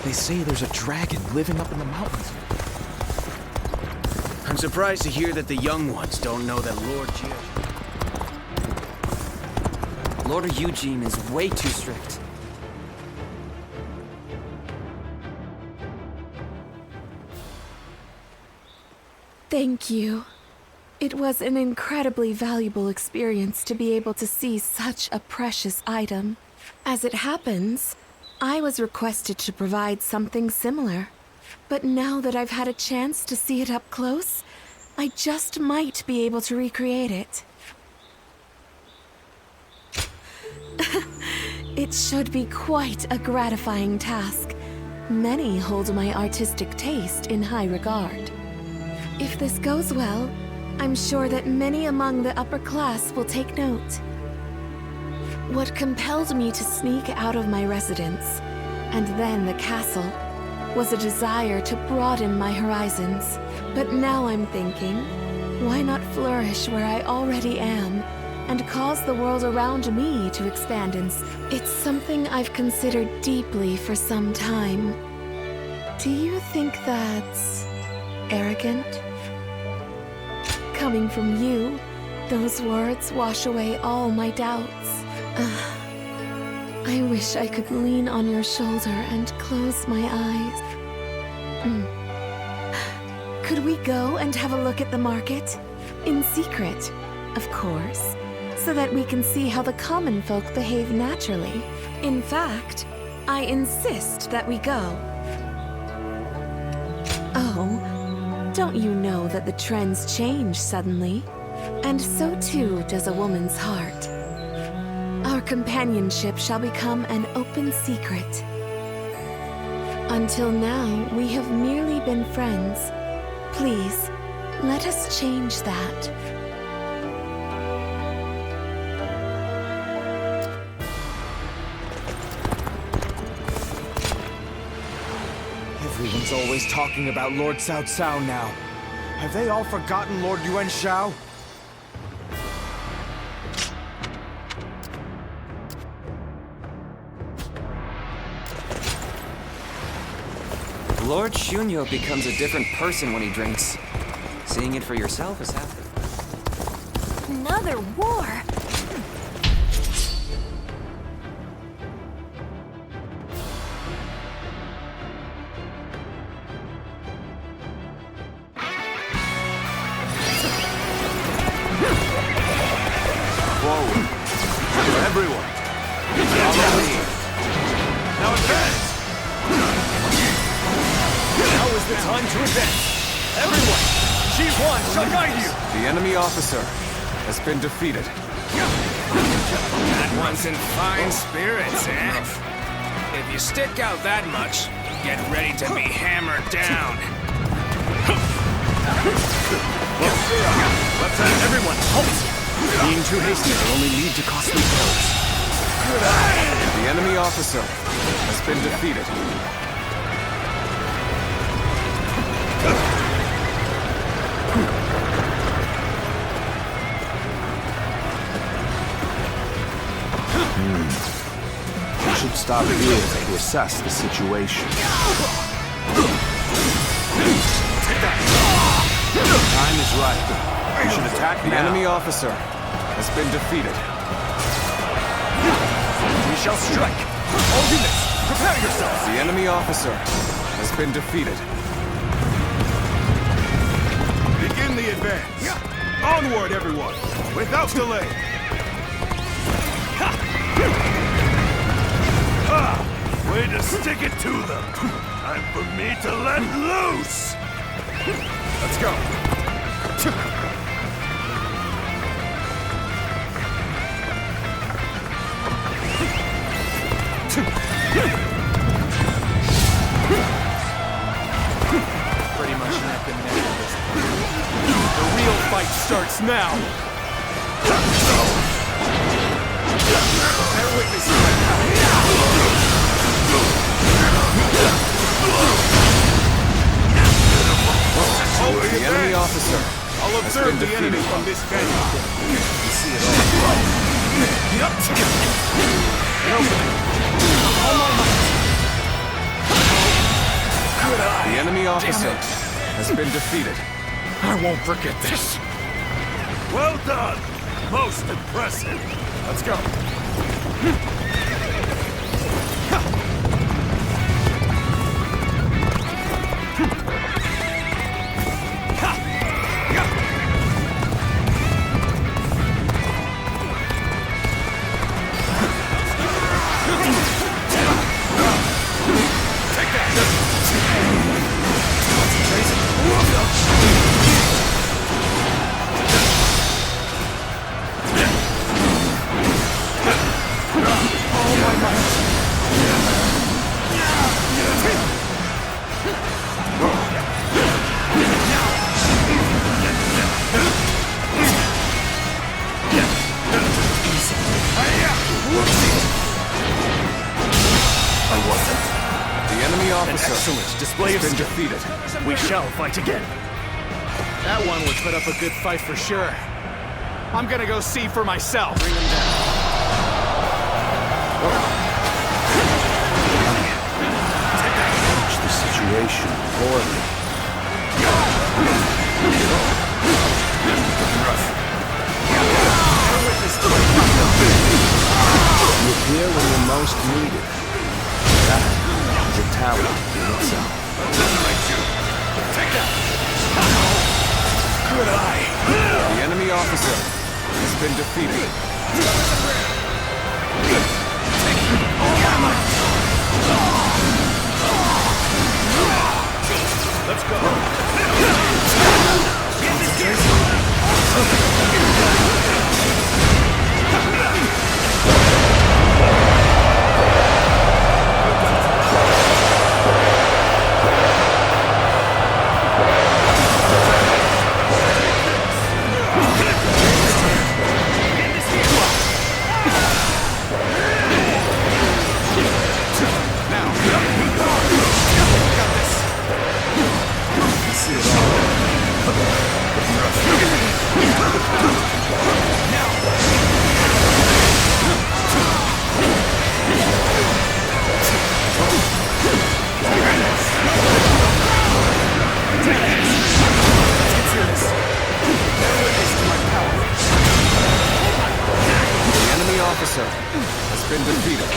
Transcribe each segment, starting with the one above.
They say there's a dragon living up in the mountains. I'm surprised to hear that the young ones don't know that Lord Eugene is way too strict. Thank you. It was an incredibly valuable experience to be able to see such a precious item. As it happens, I was requested to provide something similar. But now that I've had a chance to see it up close, I just might be able to recreate it. It should be quite a gratifying task. Many hold my artistic taste in high regard. If this goes well, I'm sure that many among the upper class will take note. What compelled me to sneak out of my residence, and then the castle, was a desire to broaden my horizons. But now I'm thinking, why not flourish where I already am, and cause the world around me to expand It's something I've considered deeply for some time. Do you think that's arrogant? Coming from you, those words wash away all my doubts. I wish I could lean on your shoulder and close my eyes. Could we go and have a look at the market? In secret, of course, so that we can see how the common folk behave naturally. In fact, I insist that we go. Oh, don't you know that the trends change suddenly? And so too does a woman's heart. Our companionship shall become an open secret. Until now, we have merely been friends. Please, let us change that. Everyone's always talking about Lord Cao Cao now. Have they all forgotten Lord Yuan Shao? Lord Shunyo becomes a different person when he drinks. Seeing it for yourself is half the... Another war! Forward. Everyone. Follow me. Now advance! Now is the time to advance. Everyone! G1 shall guide you! The enemy officer has been defeated. That one's in fine spirits, eh? If you stick out that much, get ready to be hammered down. Lieutenant, everyone, halt! Being too hasty will only lead to costly blows. The enemy officer has been defeated. We should stop here to assess the situation. The time is right. We should attack The now. enemy officer has been defeated. We shall strike. All units, prepare yourselves. The enemy officer has been defeated. Begin the advance. Onward, everyone, without delay. Way to stick it to them. Time for me to let loose. Let's go. Pretty much neck and neck at this point. The real fight starts now. Bear witness to my power. The enemy officer I'll has observe been the enemy defeated. from this vantage point. You see it all. An opening. All my might. The enemy officer has been defeated. I won't forget this. Well done. Most impressive. Let's go. Excellent display of skill. Defeated. We shall fight again. That one would put up a good fight for sure. I'm gonna go see for myself. Bring them down. Manage the situation poorly. You appear when you're most needed. That is a talent in itself. Take that! Good eye! The enemy officer has been defeated. Let's go! Officer has been defeated.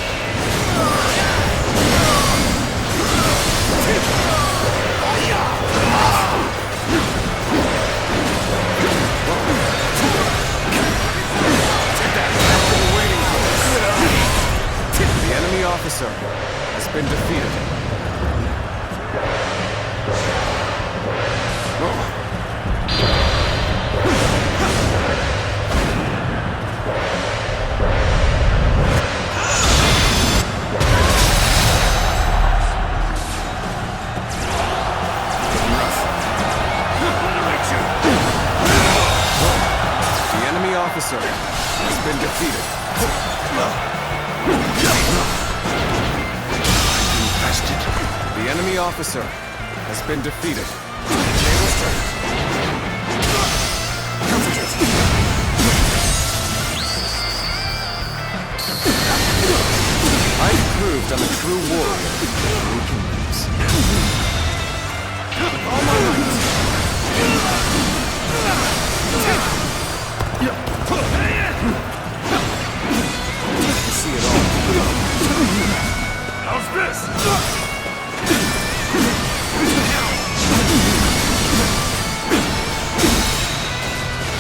The enemy officer has been defeated. Officer has been defeated. The enemy officer has been defeated. I've proved I'm a true warrior. Who can lose? All my might. See it all. How's this?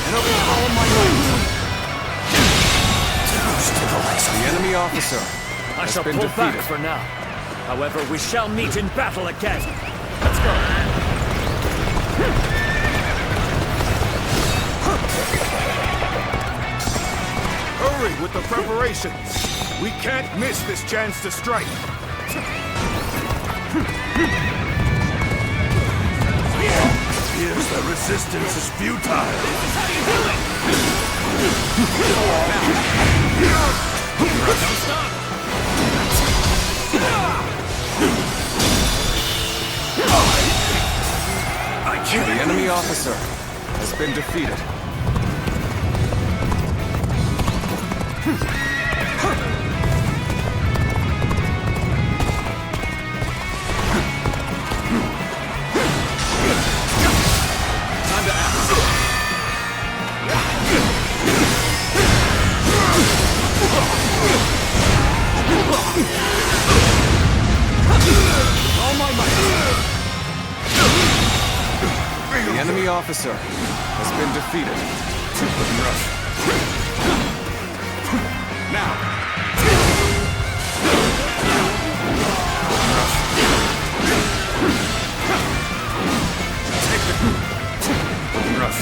And over all my might. The enemy officer I shall pull back for now. However, we shall meet in battle again. Let's go. Hurry with the preparations. We can't miss this chance to strike. Appears the resistance is futile. Don't stop! The enemy officer has been defeated. enemy officer has been defeated. Looking rough. Now! Take the... Looking rough.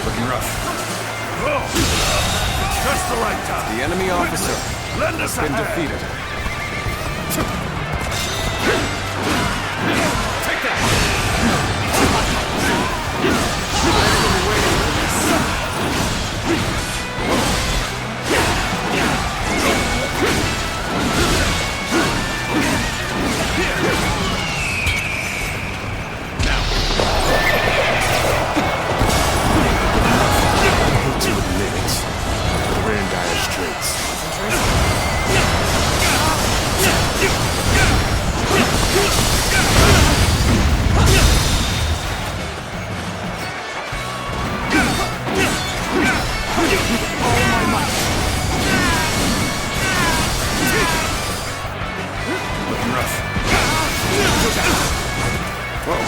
Looking rough. Oh! Just the right time. The enemy officer Lend us has been a hand. defeated. Take that! To the limits. We're in dire straits. Looking rough. Whoa.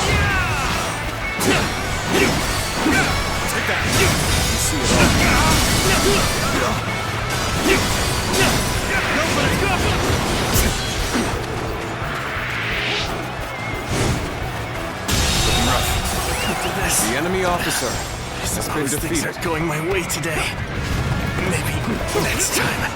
Take that! You see it all. Looking rough. The enemy officer has been Things defeated. are going my way today. Maybe next time.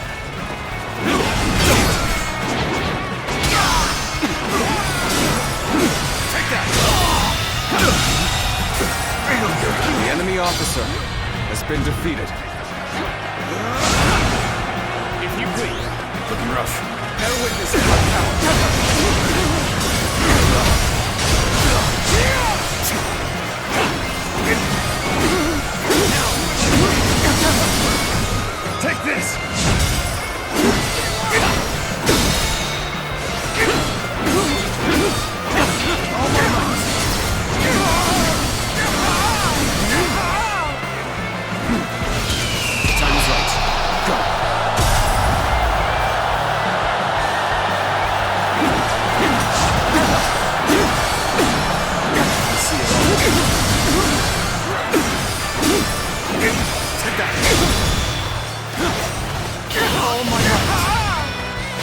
Take that! The enemy officer has been defeated. If you please. Looking rough. Bear witness of my power. Take this! Time is right. Go. See it all. Take that!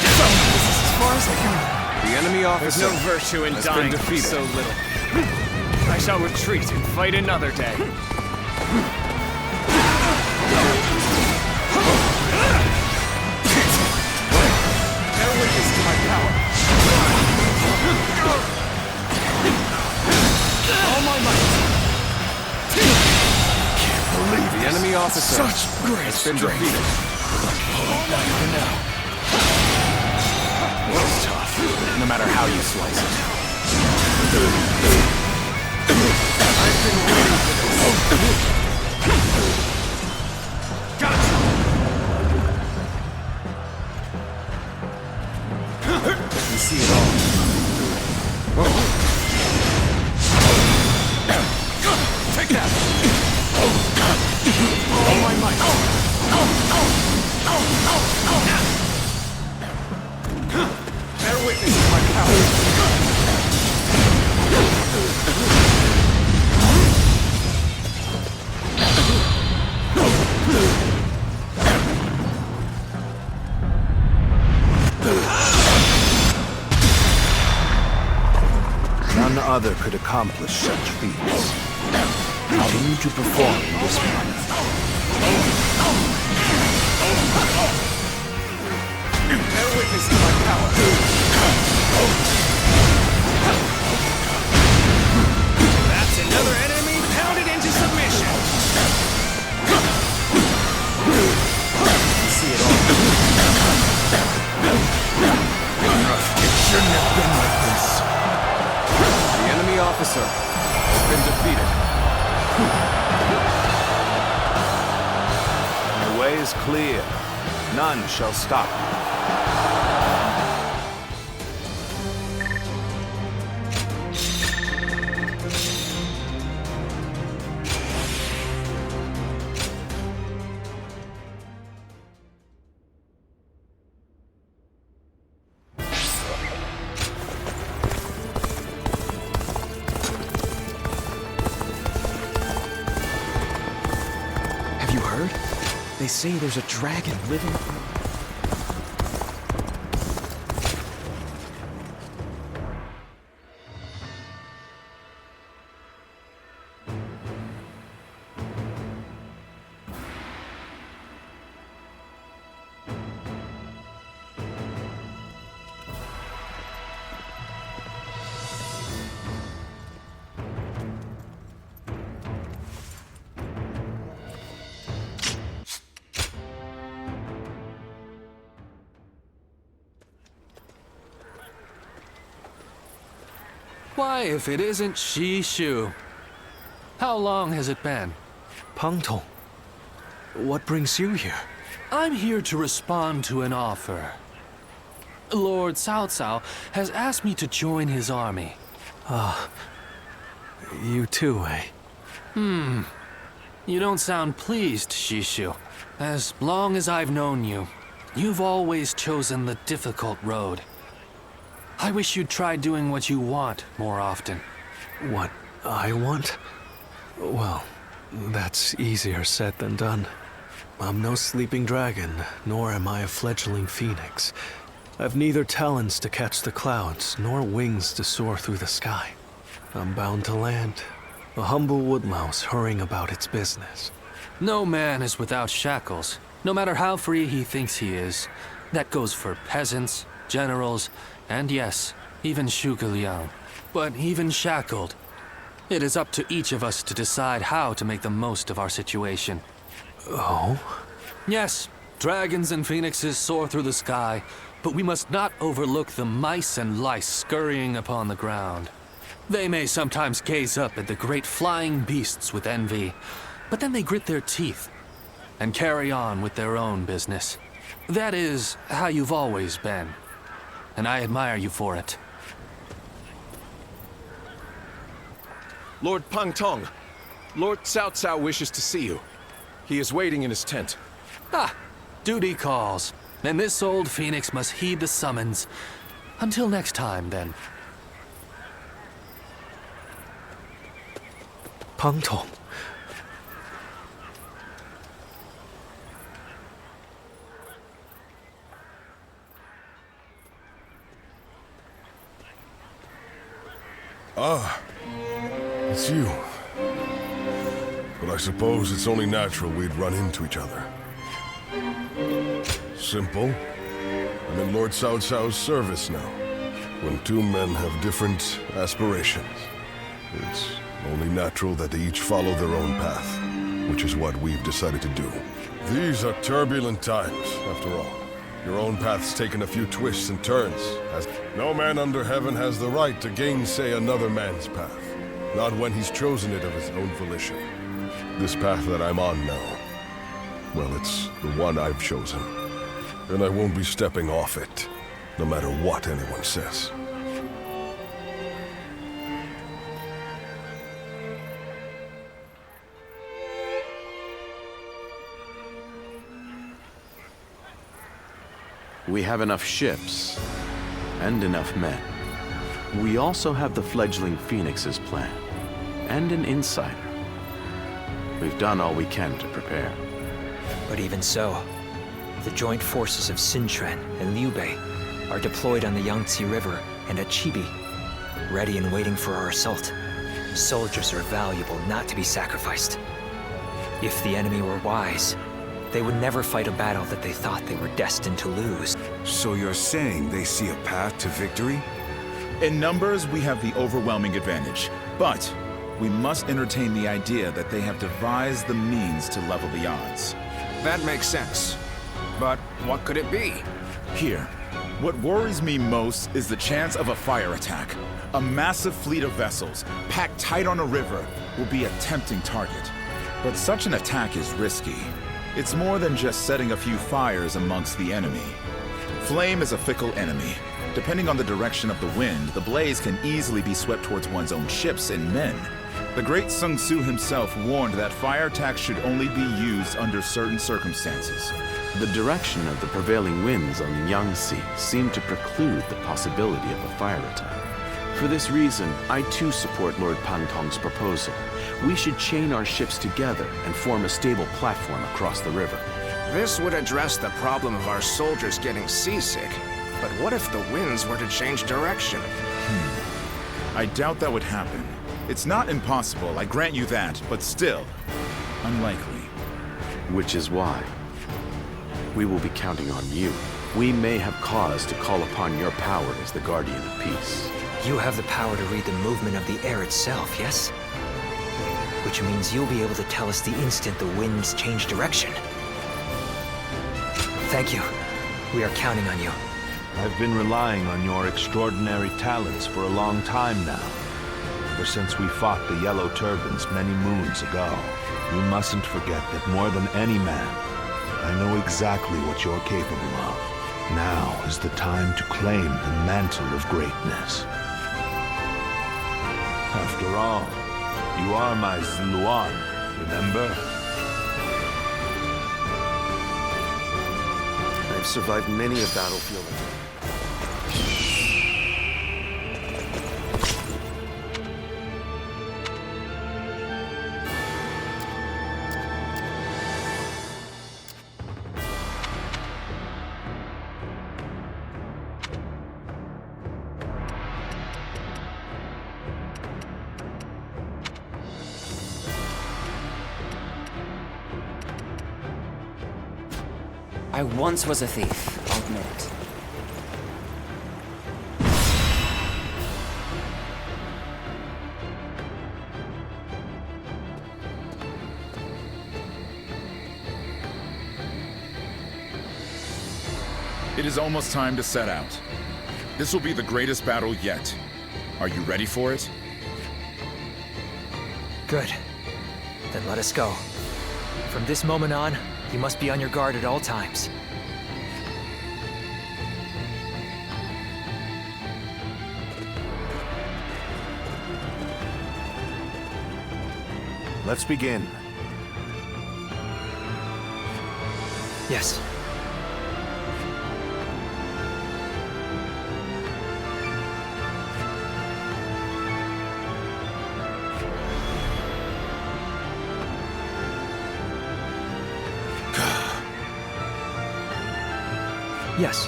This is as far as I can. The enemy There's officer no virtue in has been dying for defeated. so little. I shall retreat and fight another day. Bear witness to my power. All my might. The enemy officer Such great has been strength. defeated. Not even now. It's tough, no matter how you slice it. I've been waiting for this. Gotcha! You see it all. Take that! All my might. Bear witness to my power. None other could accomplish such feats. Continue to perform this might. Bear witness to my power. That's another enemy pounded into submission. See it all. It shouldn't have been like this. The enemy officer has been defeated. The way is clear. None shall stop. say there's a dragon living... Why, if it isn't Shishu? How long has it been? Pang Tong, what brings you here? I'm here to respond to an offer. Lord Cao Cao has asked me to join his army. You too, eh? You don't sound pleased, Shishu. As long as I've known you, you've always chosen the difficult road. I wish you'd try doing what you want more often. What I want? Well, that's easier said than done. I'm no sleeping dragon, nor am I a fledgling phoenix. I've neither talons to catch the clouds, nor wings to soar through the sky. I'm bound to land, a humble woodlouse hurrying about its business. No man is without shackles, no matter how free he thinks he is. That goes for peasants, generals, and yes, even Zhuge Liang. But even shackled, it is up to each of us to decide how to make the most of our situation. Oh? Yes, dragons and phoenixes soar through the sky, but we must not overlook the mice and lice scurrying upon the ground. They may sometimes gaze up at the great flying beasts with envy, but then they grit their teeth and carry on with their own business. That is how you've always been, and I admire you for it. Lord Pang Tong, Lord Cao Cao wishes to see you. He is waiting in his tent. Ah, duty calls, and this old phoenix must heed the summons. Until next time, then. Pang Tong. Ah, it's you. But I suppose it's only natural we'd run into each other. Simple. I'm in Lord Cao Cao's service now. When two men have different aspirations, it's only natural that they each follow their own path, which is what we've decided to do. These are turbulent times, after all. Your own path's taken a few twists and turns, as no man under heaven has the right to gainsay another man's path, not when he's chosen it of his own volition. This path that I'm on now, well, it's the one I've chosen, and I won't be stepping off it, no matter what anyone says. We have enough ships, and enough men. We also have the fledgling Phoenix's plan, and an insider. We've done all we can to prepare. But even so, the joint forces of Sun Quan and Liu Bei are deployed on the Yangtze River and at Chibi, ready and waiting for our assault. Soldiers are valuable not to be sacrificed. If the enemy were wise, they would never fight a battle that they thought they were destined to lose. So you're saying they see a path to victory? In numbers, we have the overwhelming advantage, but we must entertain the idea that they have devised the means to level the odds. That makes sense. But what could it be? Here, what worries me most is the chance of a fire attack. A massive fleet of vessels, packed tight on a river, will be a tempting target. But such an attack is risky. It's more than just setting a few fires amongst the enemy. Flame is a fickle enemy. Depending on the direction of the wind, the blaze can easily be swept towards one's own ships and men. The great Sun Tzu himself warned that fire attacks should only be used under certain circumstances. The direction of the prevailing winds on the Yangtze seemed to preclude the possibility of a fire attack. For this reason, I too support Lord Pang Tong's proposal. We should chain our ships together and form a stable platform across the river. This would address the problem of our soldiers getting seasick. But what if the winds were to change direction? I doubt that would happen. It's not impossible, I grant you that, but still, unlikely. Which is why we will be counting on you. We may have cause to call upon your power as the Guardian of Peace. You have the power to read the movement of the air itself, yes? Which means you'll be able to tell us the instant the winds change direction. Thank you. We are counting on you. I've been relying on your extraordinary talents for a long time now. Ever since we fought the Yellow Turbans many moons ago. You mustn't forget that more than any man, I know exactly what you're capable of. Now is the time to claim the mantle of greatness. After all, you are my Zluan, remember? I've survived many a battlefield. I once was a thief, I'll admit it. It is almost time to set out. This will be the greatest battle yet. Are you ready for it? Good. Then let us go. From this moment on, you must be on your guard at all times. Let's begin. Yes. Yes.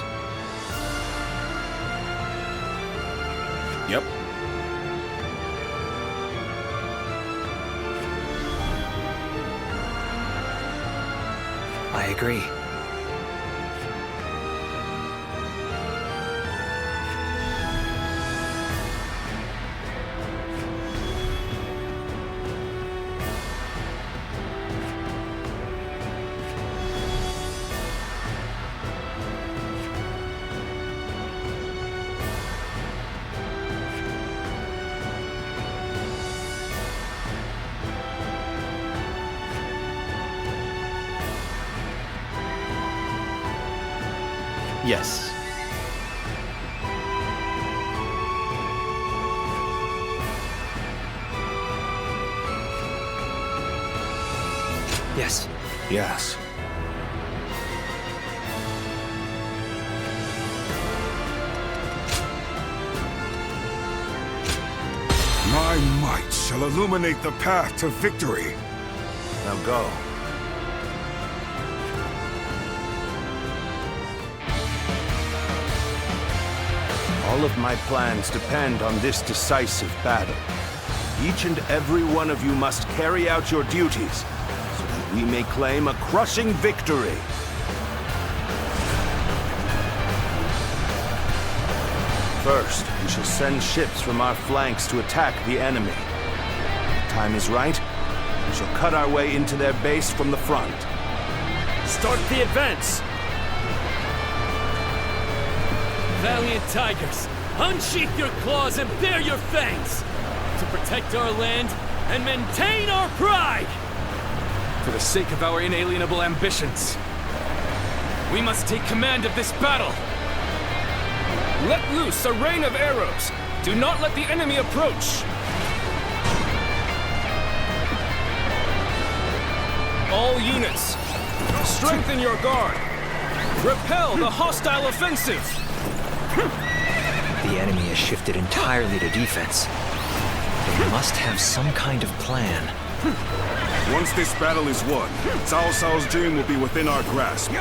Yep. I agree. Yes. Yes. Yes. My might shall illuminate the path to victory. Now go. All of my plans depend on this decisive battle. Each and every one of you must carry out your duties, so that we may claim a crushing victory. First, we shall send ships from our flanks to attack the enemy. When the time is right, we shall cut our way into their base from the front. Start the advance! Valiant tigers, unsheath your claws and bare your fangs! To protect our land and maintain our pride! For the sake of our inalienable ambitions, we must take command of this battle! Let loose a rain of arrows! Do not let the enemy approach! All units, strengthen your guard! Repel the hostile offensive! The enemy has shifted entirely to defense. They must have some kind of plan. Once this battle is won, Cao Cao's dream will be within our grasp.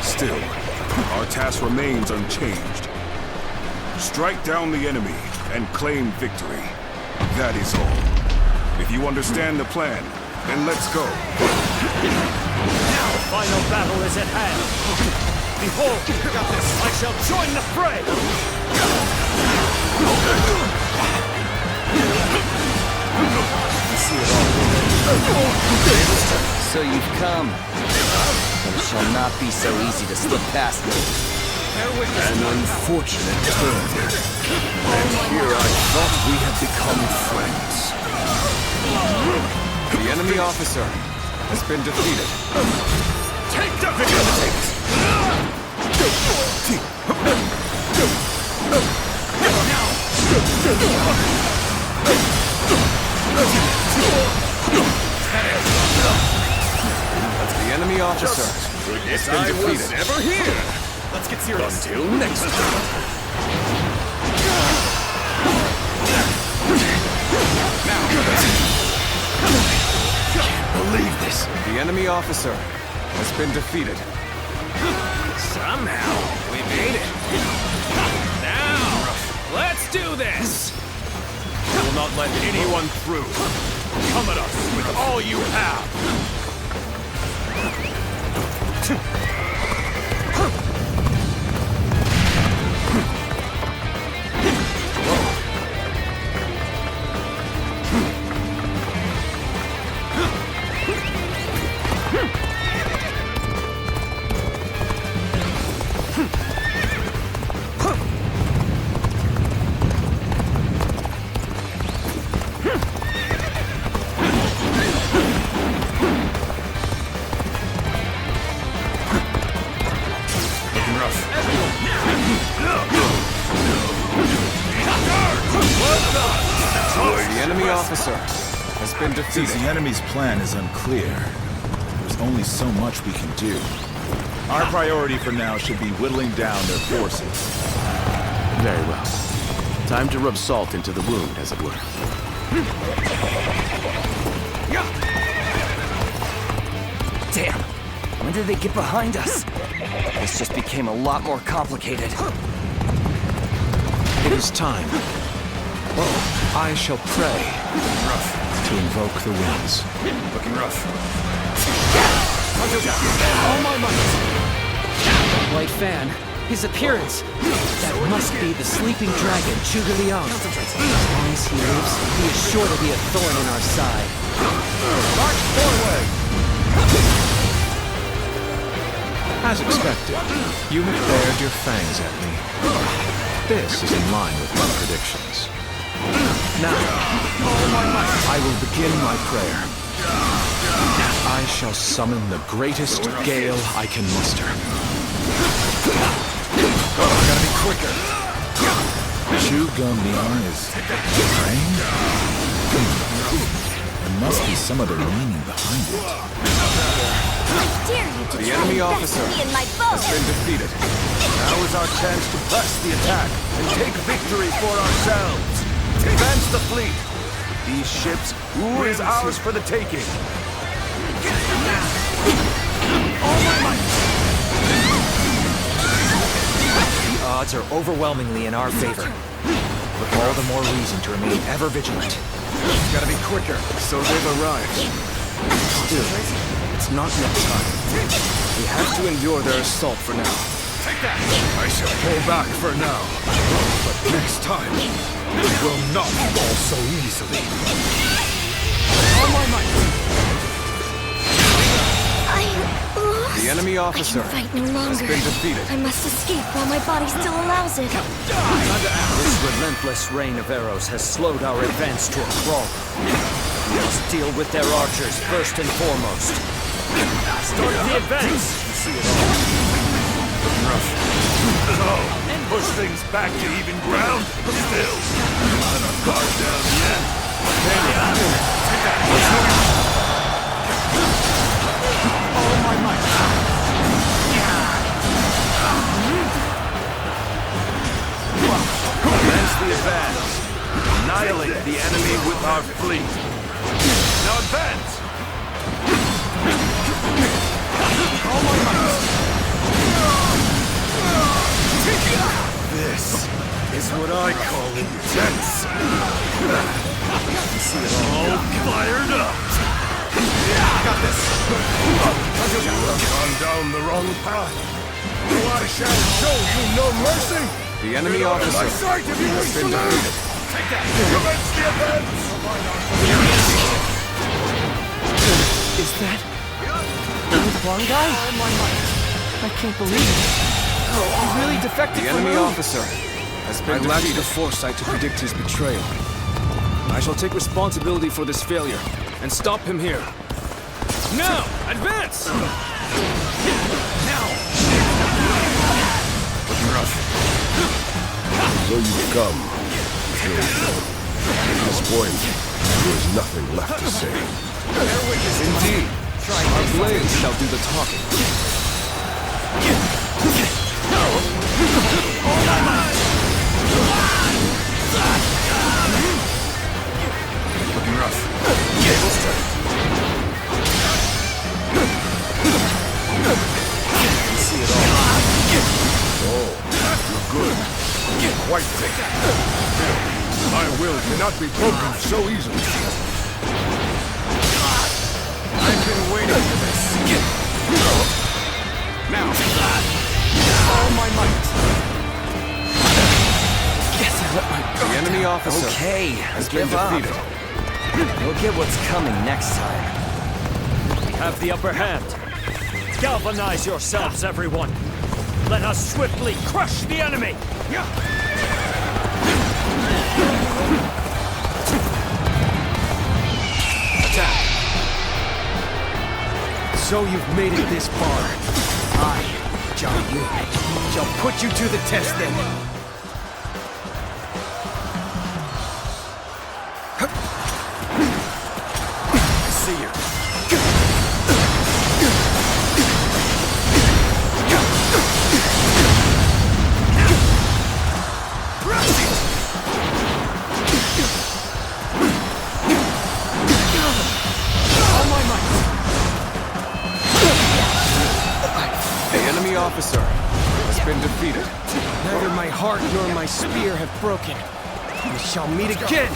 Still, our task remains unchanged. Strike down the enemy and claim victory. That is all. If you understand the plan, then let's go. Now the final battle is at hand. Behold, I shall join the fray! So you've come. But it shall not be so easy to slip past me. An unfortunate turn. And here I thought we had become friends. The enemy officer has been defeated. Take the victim! The enemy officer has been defeated. Never here! Let's get serious. Until next time. Believe this. The enemy officer has been defeated. Somehow, we made it. Now, let's do this! We will not let anyone through. Come at us with all you have! The enemy officer has been defeated. Since the enemy's plan is unclear, there's only so much we can do. Our priority for now should be whittling down their forces. Very well. Time to rub salt into the wound, as it were. Damn! When did they get behind us? This just became a lot more complicated. It is time. I shall pray to invoke the winds. Looking rough. All my might! White Fan, his appearance. That must be the sleeping dragon, Zhuge Liang. As long as he lives, he is sure to be a thorn in our side. March forward! As expected, you have bared your fangs at me. This is in line with my predictions. Now, I will begin my prayer. I shall summon the greatest gale I can muster. Gotta be quicker. Zhuge Liang is praying? There must be some other meaning behind it. Dare you to The try enemy and best officer me in my boat! has been defeated. Now is our chance to press the attack and take victory for ourselves. Advance the fleet. These ships is ours for the taking. The odds are overwhelmingly in our favor. But all the more reason to remain ever vigilant. Gotta be quicker. So they've arrived. Still, it's not yet time. We have to endure their assault for now. Take that! I shall pull back for now. But next time, we will not fall so easily. All my might! I lost. The enemy officer I can fight no has longer. been defeated. I must escape while my body still allows it. This relentless rain of arrows has slowed our advance to a crawl. We must deal with their archers first and foremost. Start the advance! Push things back to even ground. Still, not our guard down yet. All my might! Commence the advance. Annihilate the enemy with our fleet. Now advance! This is what I call intense. See it all fired up. Got this. You have gone down the wrong path. I shall show you no mercy. The enemy officer Sight of you has been defeated. Take that. Commence the advance. Is that the blonde guy? I can't believe it. He really defected The from enemy Rome. officer has been defeated. I lacked the foresight to predict his betrayal. I shall take responsibility for this failure and stop him here. Now, advance! Looking rough. So you've come. At this point, there is nothing left to say. Indeed, our blades shall do the talking. Looking rough. Tables turned. You see it all. Oh, you're good. Quite thick. My will cannot be broken so easily. I've been waiting for this. Now, all my might. Guess I let my guard The enemy down. officer has been give up. defeated. You'll get what's coming next time. We have the upper hand. Galvanize yourselves, everyone. Let us swiftly crush the enemy. Attack. So you've made it this far. I, John Yu, shall put you to the test then. See you. The enemy officer has been defeated. Neither my heart nor my spear have broken. We shall meet again.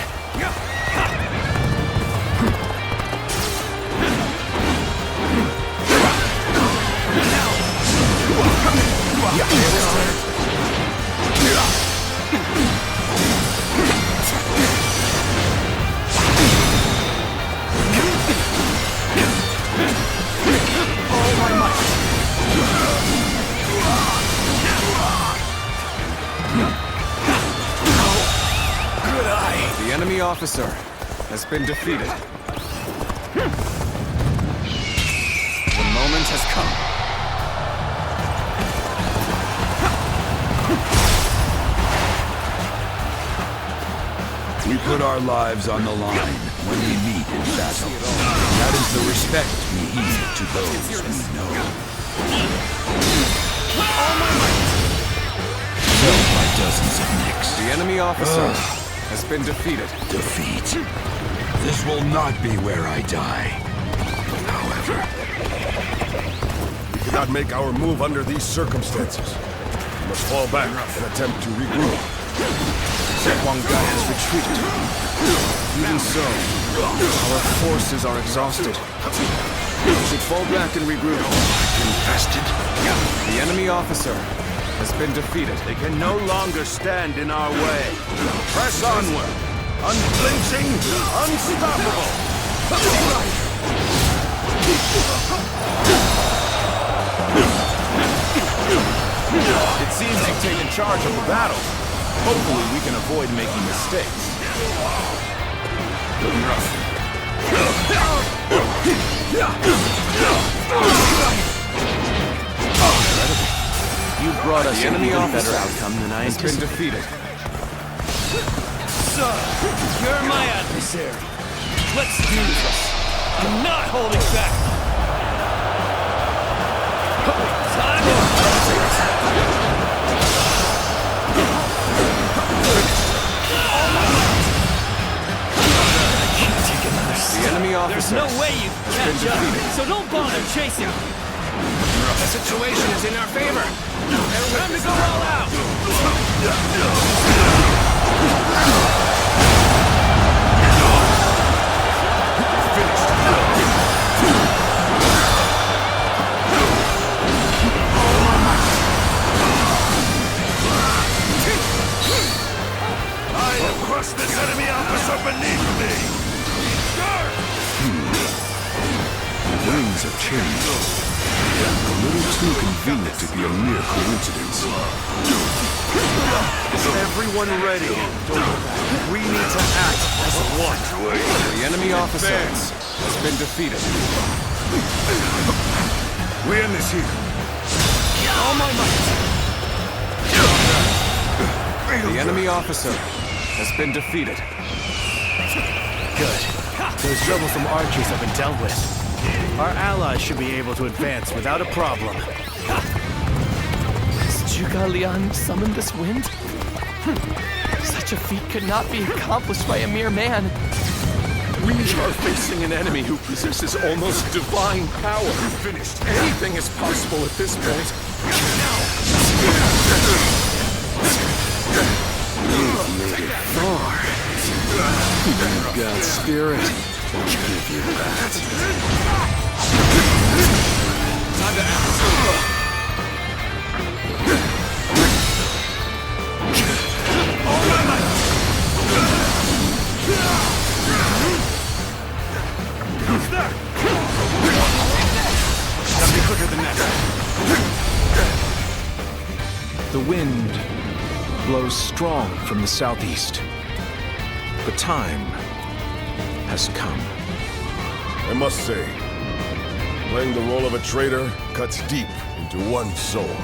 The enemy officer has been defeated. The moment has come. We put our lives on the line when we meet in battle. That is the respect we heed to those we know. Killed by dozens of nicks. The enemy officer has been defeated. Defeat. This will not be where I die. However, We cannot make our move under these circumstances. We must fall back and attempt to regroup. Huarong has retreated. Even so, our forces are exhausted. We should fall back and regroup. infested. The enemy officer has been defeated. They can no longer stand in our way. Press onward. Unflinching, unstoppable. It seems you've taken charge of the battle. Hopefully we can avoid making mistakes. Looking rough. You brought us The enemy an even officer better outcome than I has been anticipated. defeated. So, you're my adversary. Let's do this. I'm not holding back. The enemy There's no way you can catch up, so don't bother chasing. The situation is in our favor. Time to go all out. I have crushed this enemy officer beneath me! Wings have changed. A little too convenient to be a mere coincidence. Is everyone ready? We need to act as one. The enemy officer has been defeated. We end this here. All my might. The enemy officer has been defeated. Good. Those troublesome archers have been dealt with. Our allies should be able to advance without a problem. Has Zhuge Liang summoned this wind? Such a feat could not be accomplished by a mere man. We are facing an enemy who possesses almost divine power. Finished. Anything is possible at this point. You've made it far. You've got spirit. I'll give you that. Time to act. Gotta be quicker than that. The wind blows strong from the southeast. The time has come. I must say, playing the role of a traitor cuts deep into one's soul.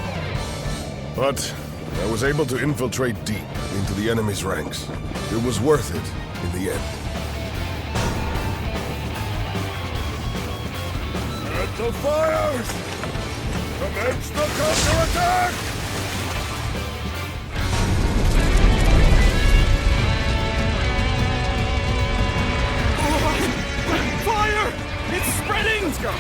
But I was able to infiltrate deep into the enemy's ranks. It was worth it in the end. At the fires! Commence the counterattack! Fire! It's spreading! Let's go.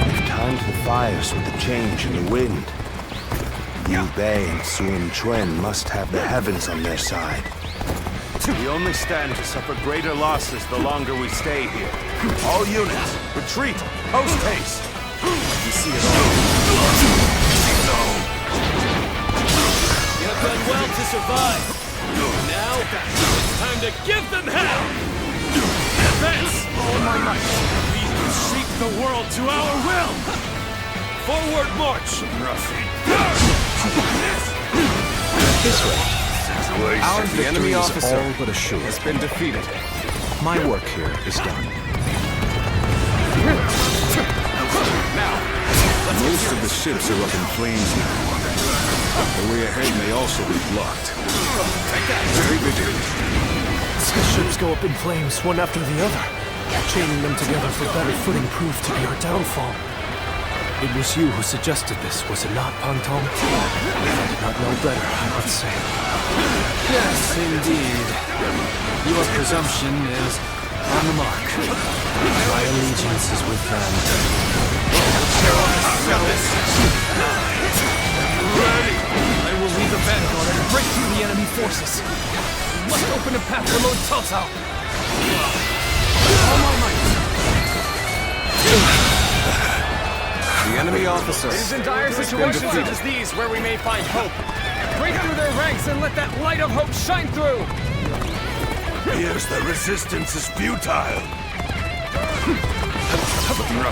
We've timed the fires with the change in the wind. Liu Bei and Sun Quan must have the heavens on their side. We only stand to suffer greater losses the longer we stay here. All units, retreat! Post haste! You see it all. You have done well to survive. Now, it's time to give them hell! Advance! All my might! We will shape the world to our will! Forward march! This way. Our The enemy victory is officer all but assured. has been defeated. My work here is done. Most of the ships are up in flames now. The way ahead may also be blocked. Very vigilant. The ships go up in flames, one after the other. Chaining them together for better footing proved to be our downfall. It was you who suggested this, was it not, Pang Tong? If I did not know better, I would say. Yes, indeed. Your presumption is on the mark. My allegiance is with them. I will lead the vanguard and break through the enemy forces. We must open a path for Lord Cao Cao. All my might. The enemy officer. It is in dire situations such as these where we may find hope. Break through their ranks and let that light of hope shine through! Yes, the resistance is futile.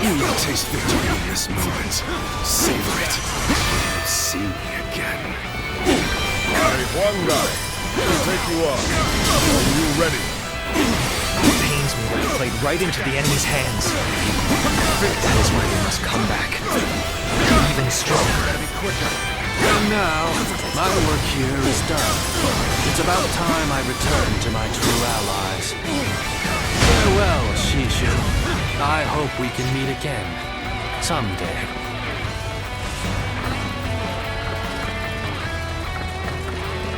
You will taste victory in this moment. Savor it. You'll see me again. Hey, Huang guy, we'll take you on. Are you ready? It pains me that I played right into the enemy's hands. That is why we must come back. Even stronger. And now, my work here is done. It's about time I return to my true allies. Farewell, Shishu. I hope we can meet again. Someday.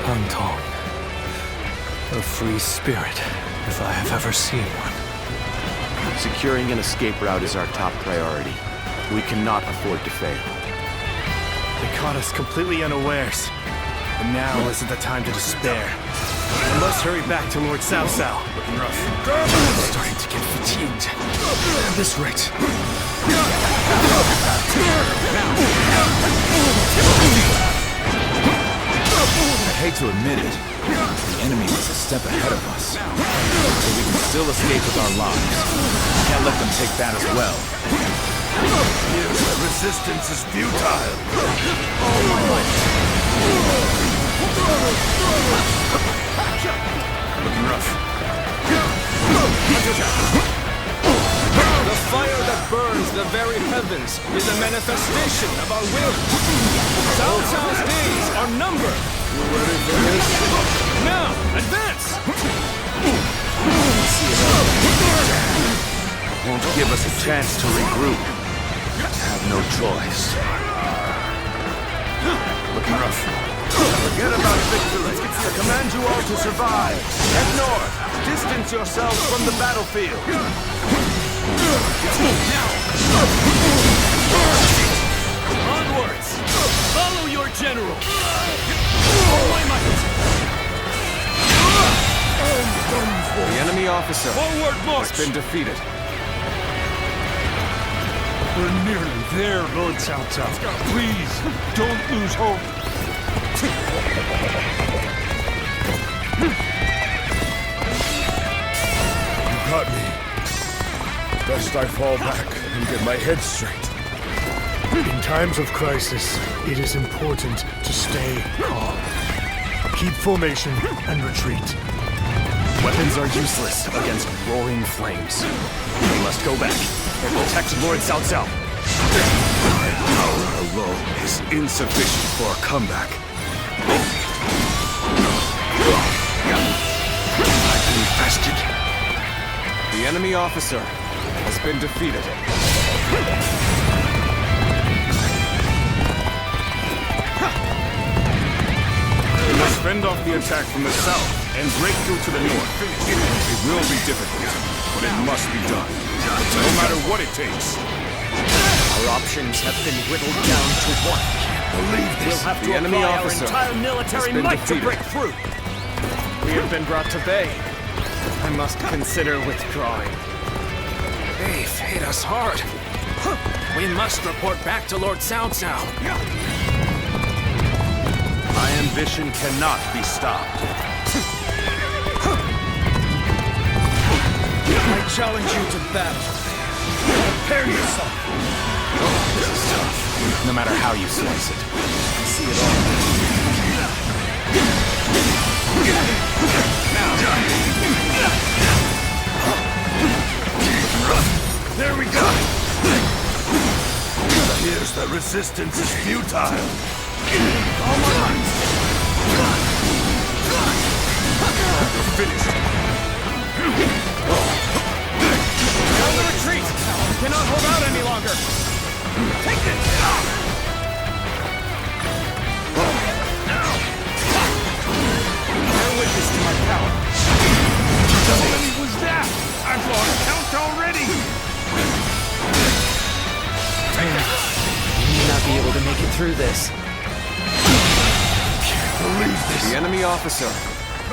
Pang Tong, A free spirit, if I have ever seen one. Securing an escape route is our top priority. We cannot afford to fail. They caught us completely unawares. And now isn't the time to despair. I must hurry back to Lord Cao Cao. Looking rough. I'm starting to get fatigued. At this rate. I hate to admit it, the enemy was a step ahead of us. But we can still escape with our lives. Can't let them take that as well. The resistance is futile. All my life. Looking rough. The fire that burns the very heavens is a manifestation of our will. Cao Cao's days are numbered. You ready for this? Now, advance! Won't give us a chance to regroup. Have no choice. Looking rough. Forget about victory. I command you all to survive. Head north. Distance yourselves from the battlefield. Onwards! Follow your general! All my might! The enemy officer Forward march! has been defeated. We're nearly there, Lord Cao Cao. Please, don't lose hope. You got me. Best I fall back and get my head straight. In times of crisis, it is important to stay calm. Keep formation and retreat. Weapons are useless against roaring flames. We must go back and protect Lord Cao Cao. My power alone is insufficient for a comeback. I've been bested. The enemy officer has been defeated. We must fend off the attack from the south and break through to the north. It will be difficult, but it must be done. No matter what it takes. Our options have been whittled down to one. Believe this. We'll have to The enemy apply our officer entire military has been might defeated. to break through. We have been brought to bay. I must consider withdrawing. They've hit us hard. We must report back to Lord Cao Cao. My ambition cannot be stopped. I challenge you to battle. Prepare yourself. This is tough, no matter how you slice it. I see it all. There we go. Here's the resistance is futile. You're finished. On the retreat! We cannot hold out any longer! Take this! Bear witness to my power. How many was that? I've lost count already. We may not be able to make it through this. Believe this. The enemy officer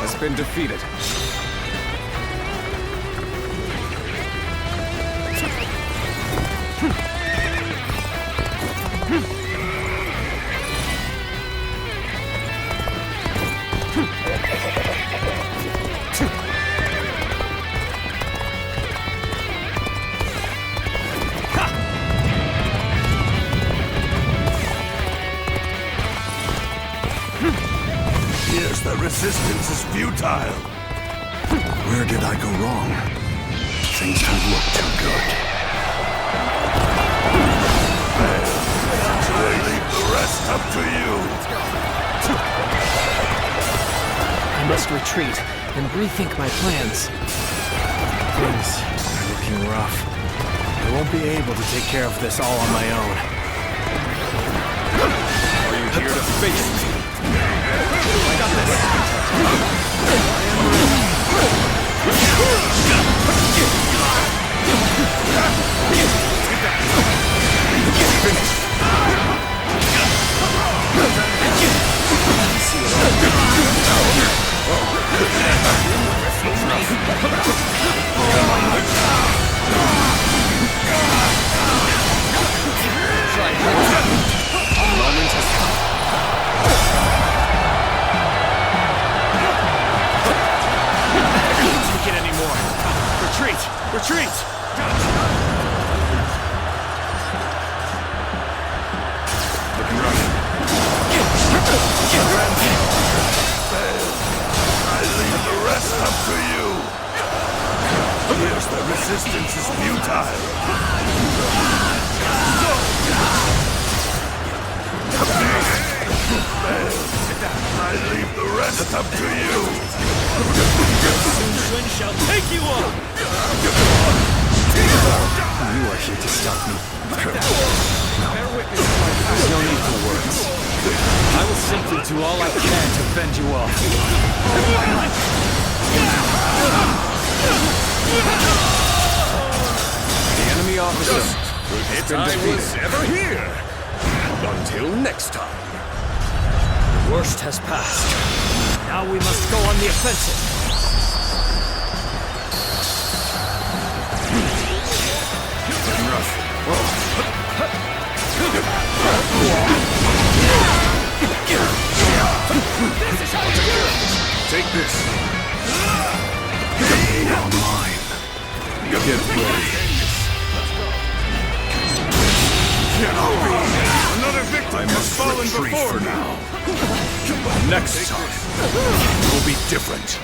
has been defeated. Here's the resistance is futile. Where did I go wrong? Things don't look too good. I leave the rest up to you. I must retreat and rethink my plans. Things are looking rough. I won't be able to take care of this all on my own. Are you here to face me? I got this! Moment has come. I can't take it anymore. Retreat! Retreat! Looking rough. I leave the rest up to you. Yes, the resistance is futile. I leave the rest up to you. Sun shall take you on! You are here to stop me. There's no need for words. I will simply do all I can to fend you off. The enemy officer has been defeated. was ever here. Until next time. The worst has passed. Now we must go on the offensive. Take this. You're mine. Get ready. Another victim has fallen before now. Next time will be different.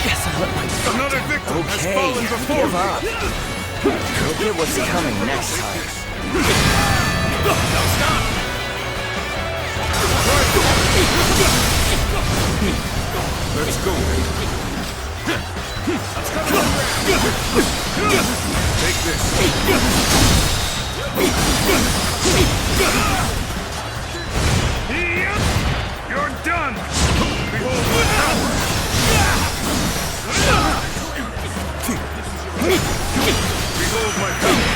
Yes, I let my... Another victim has Okay, fallen before give up. Look at what's coming next time. Let's go. Take this. You're done. Behold my power. Behold my power.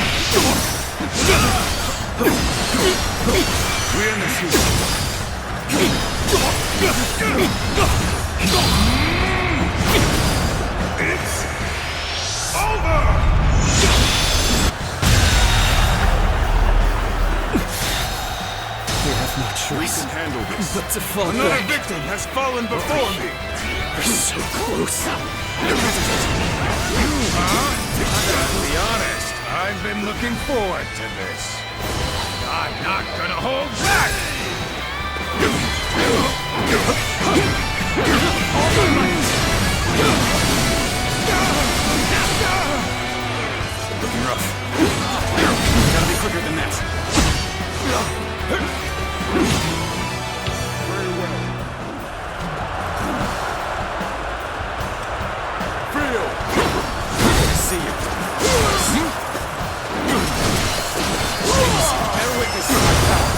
We end the season. It's over! We have no choice. We can handle this. But to fall Another back. victim has fallen before me. We're so close. To be honest, I've been looking forward to this. I'm not gonna hold back! Looking rough. Gotta be quicker than that. Very well. Feel! See you. Bear witness to my power.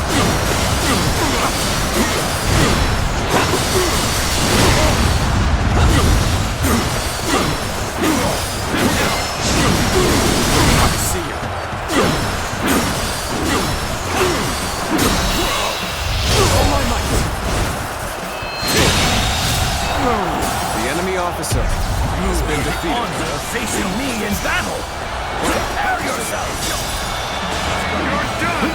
officer has been defeated. Honor facing me in battle! Prepare yourself! You're done!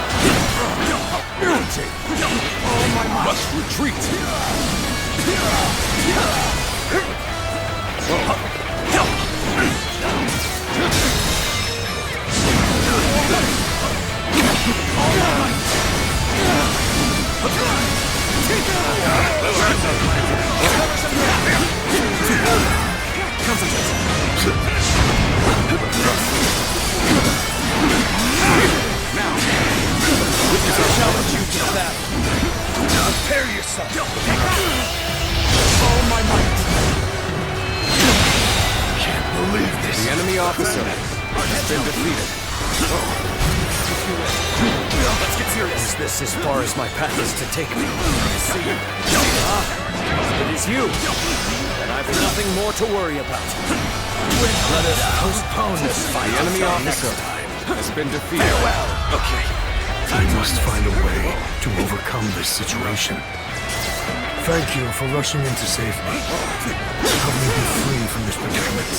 All my might! Must retreat! Now, I challenge you to battle. Prepare yourself! All my might! Can't believe this! The enemy officer has been defeated. Let's get serious. Is this as far as my path is to take me? See you. It is you. Then I've nothing more to worry about. Let us postpone this fight. The enemy officer has been defeated. Okay. We must find a way to overcome this situation. Thank you for rushing in to save me. Help me be free from this predicament.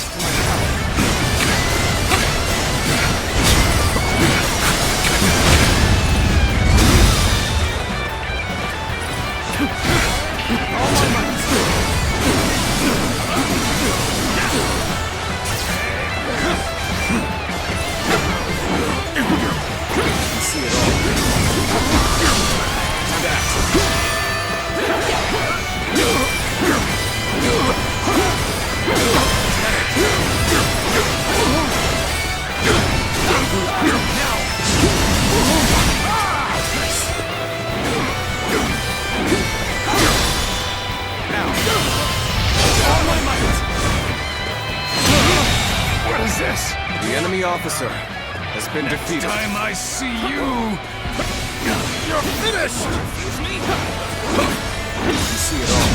What is this? The enemy officer has been defeated. Time I see you! You're finished! Excuse me? You see it all.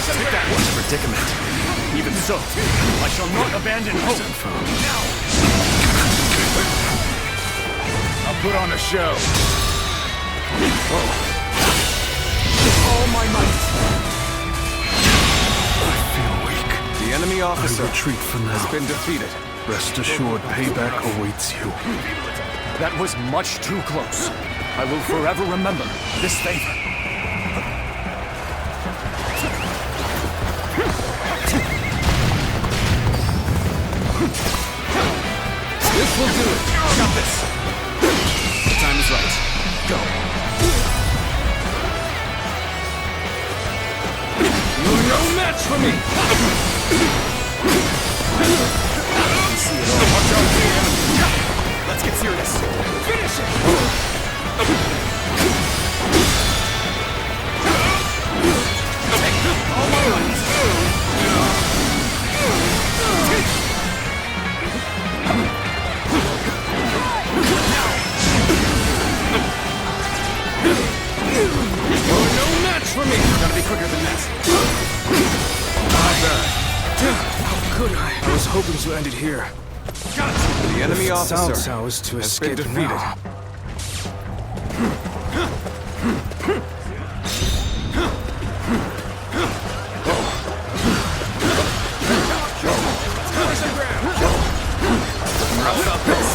Take that one's a predicament. Even so, I shall not abandon hope. Now! I'll put on a show. All my might! The enemy officer retreat for now. has been defeated. Rest assured, payback awaits you. That was much too close. I will forever remember this favor. This will do it. Got this. The time is right. Go. You're no match for me! See it all. Watch out for the enemy! Let's get serious. Finish it! All my might! You're no match for me! Gotta be quicker than that. Not bad. How could I? I was hoping to end it here. Got it! The enemy officer Cao is to has escape been defeated. now.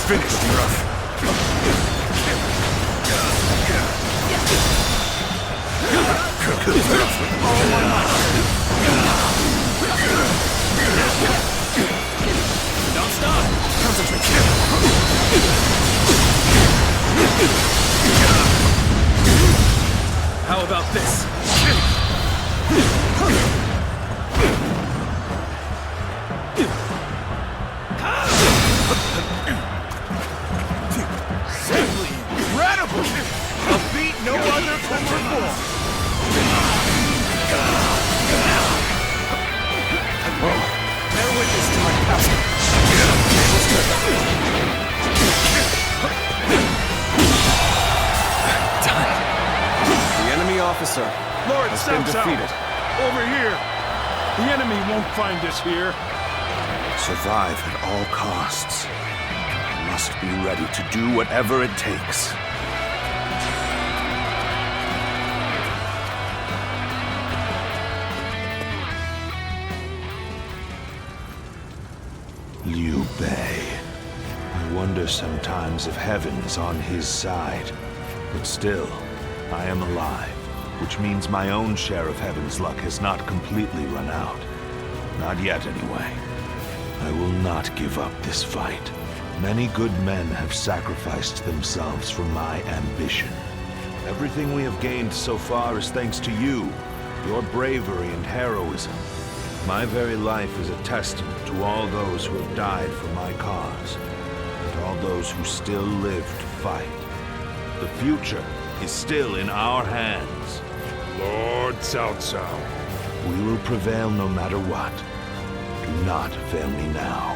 Finished, rough. Don't stop! Concentrate! How about this? Simply incredible! A feat no other can perform! Bear witness to my power. The enemy officer Lord has been Cao Cao, defeated. over here. The enemy won't find us here. Survive at all costs. I must be ready to do whatever it takes. Liu Bei. I wonder sometimes if heaven's on his side. But still, I am alive, which means my own share of heaven's luck has not completely run out. Not yet, anyway. I will not give up this fight. Many good men have sacrificed themselves for my ambition. Everything we have gained so far is thanks to you, your bravery and heroism. My very life is a testament to all those who have died for my cause, and all those who still live to fight. The future is still in our hands. Lord Cao Cao. We will prevail no matter what. Do not fail me now.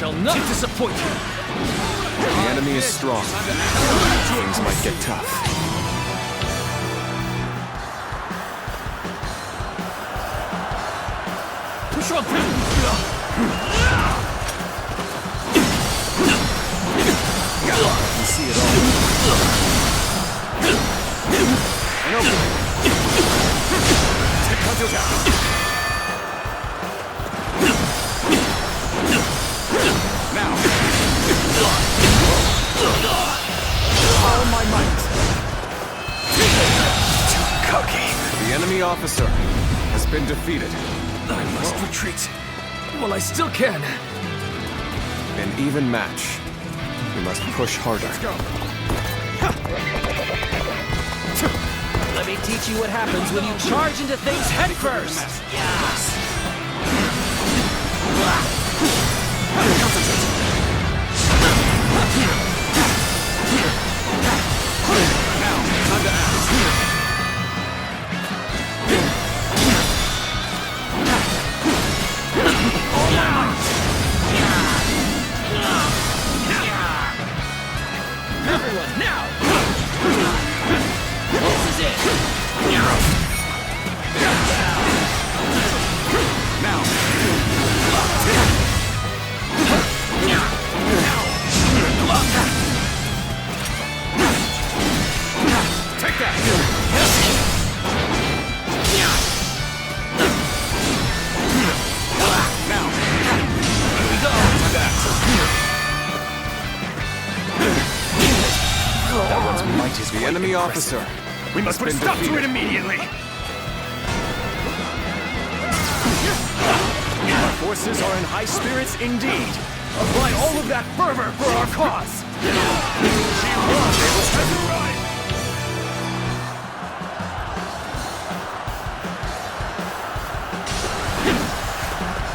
shall not disappoint you. The enemy is strong. Things might get tough. Push on! You see it all. An opening. Take Kanto down. Now. All my might. Too cocky. The enemy officer has been defeated. I must retreat. Well, I still can. An even match. We must push harder. Let's go. Let me teach you what happens when you charge into things head first. Yes. Now, time to act. Everyone, now! This is it! Now! Take that! Now! Here we go! That one's might is the enemy officer. We must put a stop to it immediately! Our forces are in high spirits indeed. Apply all of that fervor for our cause!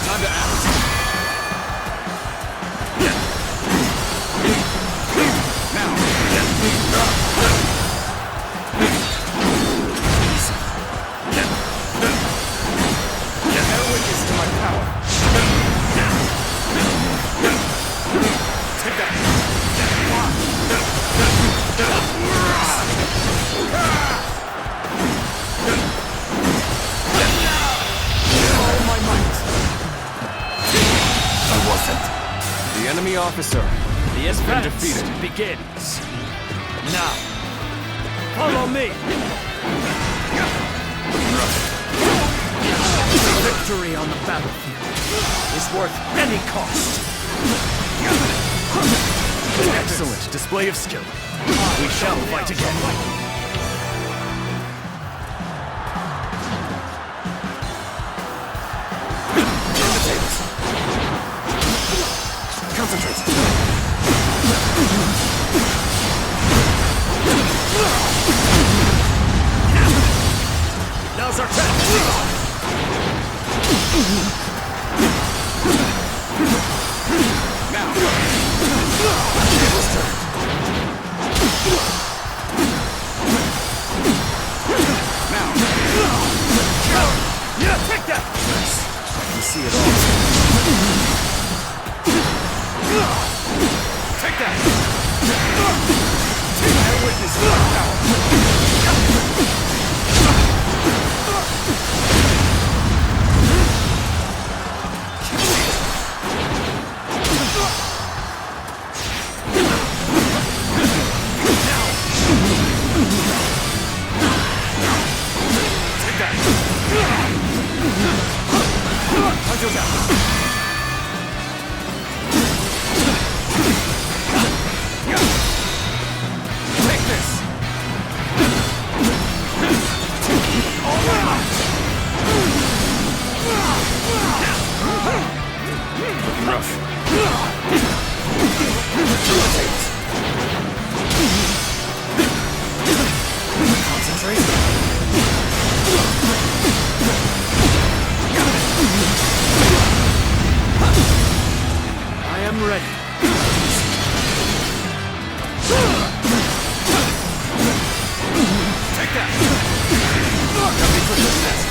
Time to act. The enemy officer. The advance begins. Now, follow me. Victory on the battlefield is worth any cost. Excellent display of skill. We shall fight again. Concentrate. Now's our chance. Now. Now. Yeah, take that. You see it all. Take that! I witness your power! Take that! Hunter's out! I am ready. Take that! Help me push this nest.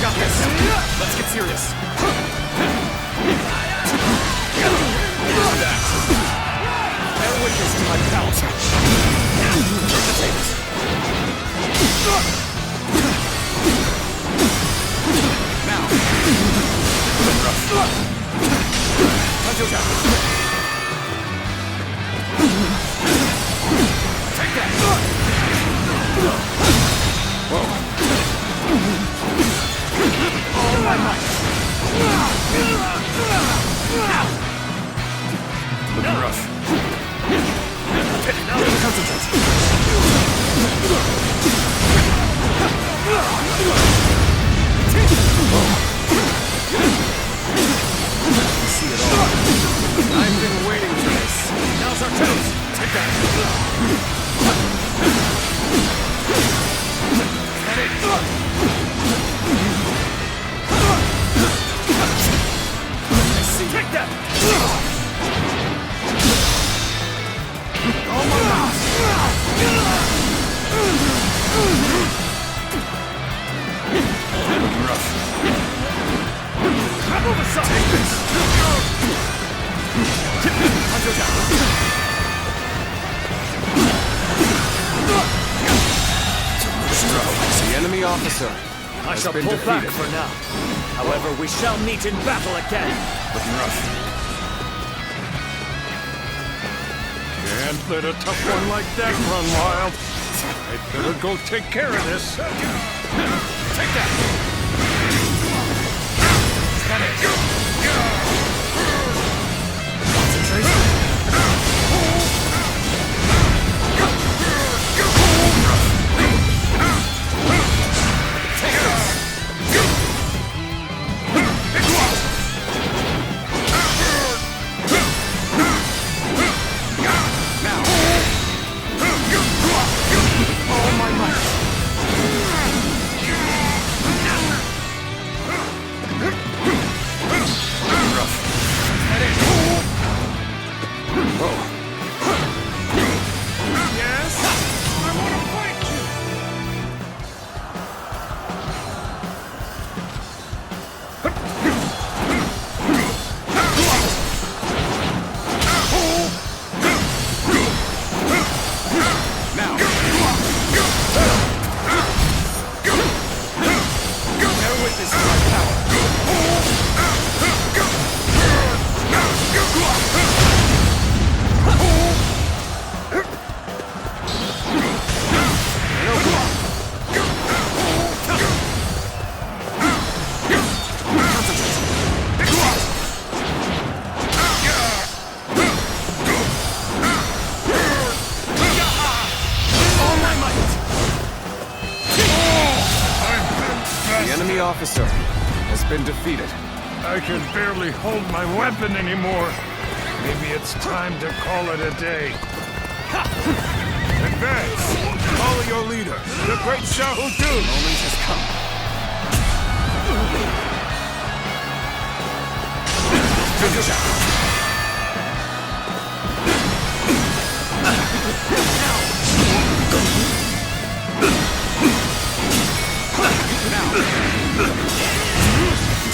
got this! Let's get serious! Bear witness to my power! Turn the tables! Now! Until down! Take that! Whoa! All my might! Looking rough. Now concentrate. See it all. I've been waiting for this. Now's our chance. Take that. Get it. Take that! Oh my God! Rough. Move aside! Take this! The enemy officer. I shall pull back for now. However, we shall meet in battle again. Looking rough. Can't let a tough one like that run wild. I'd better go take care of this. Take that! Got it! Concentration! Take this! Officer has been defeated. I can barely hold my weapon anymore. Maybe it's time to call it a day. Advance! Follow your leader, the great Xiahou Dun! The moment has come.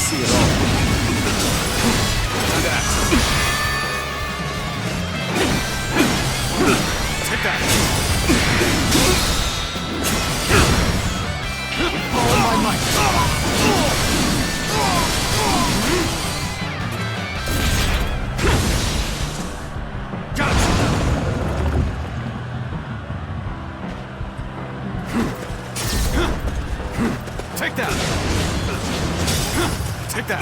See it all. Do that. Take that. All my might. Gotcha. Take that. Take that!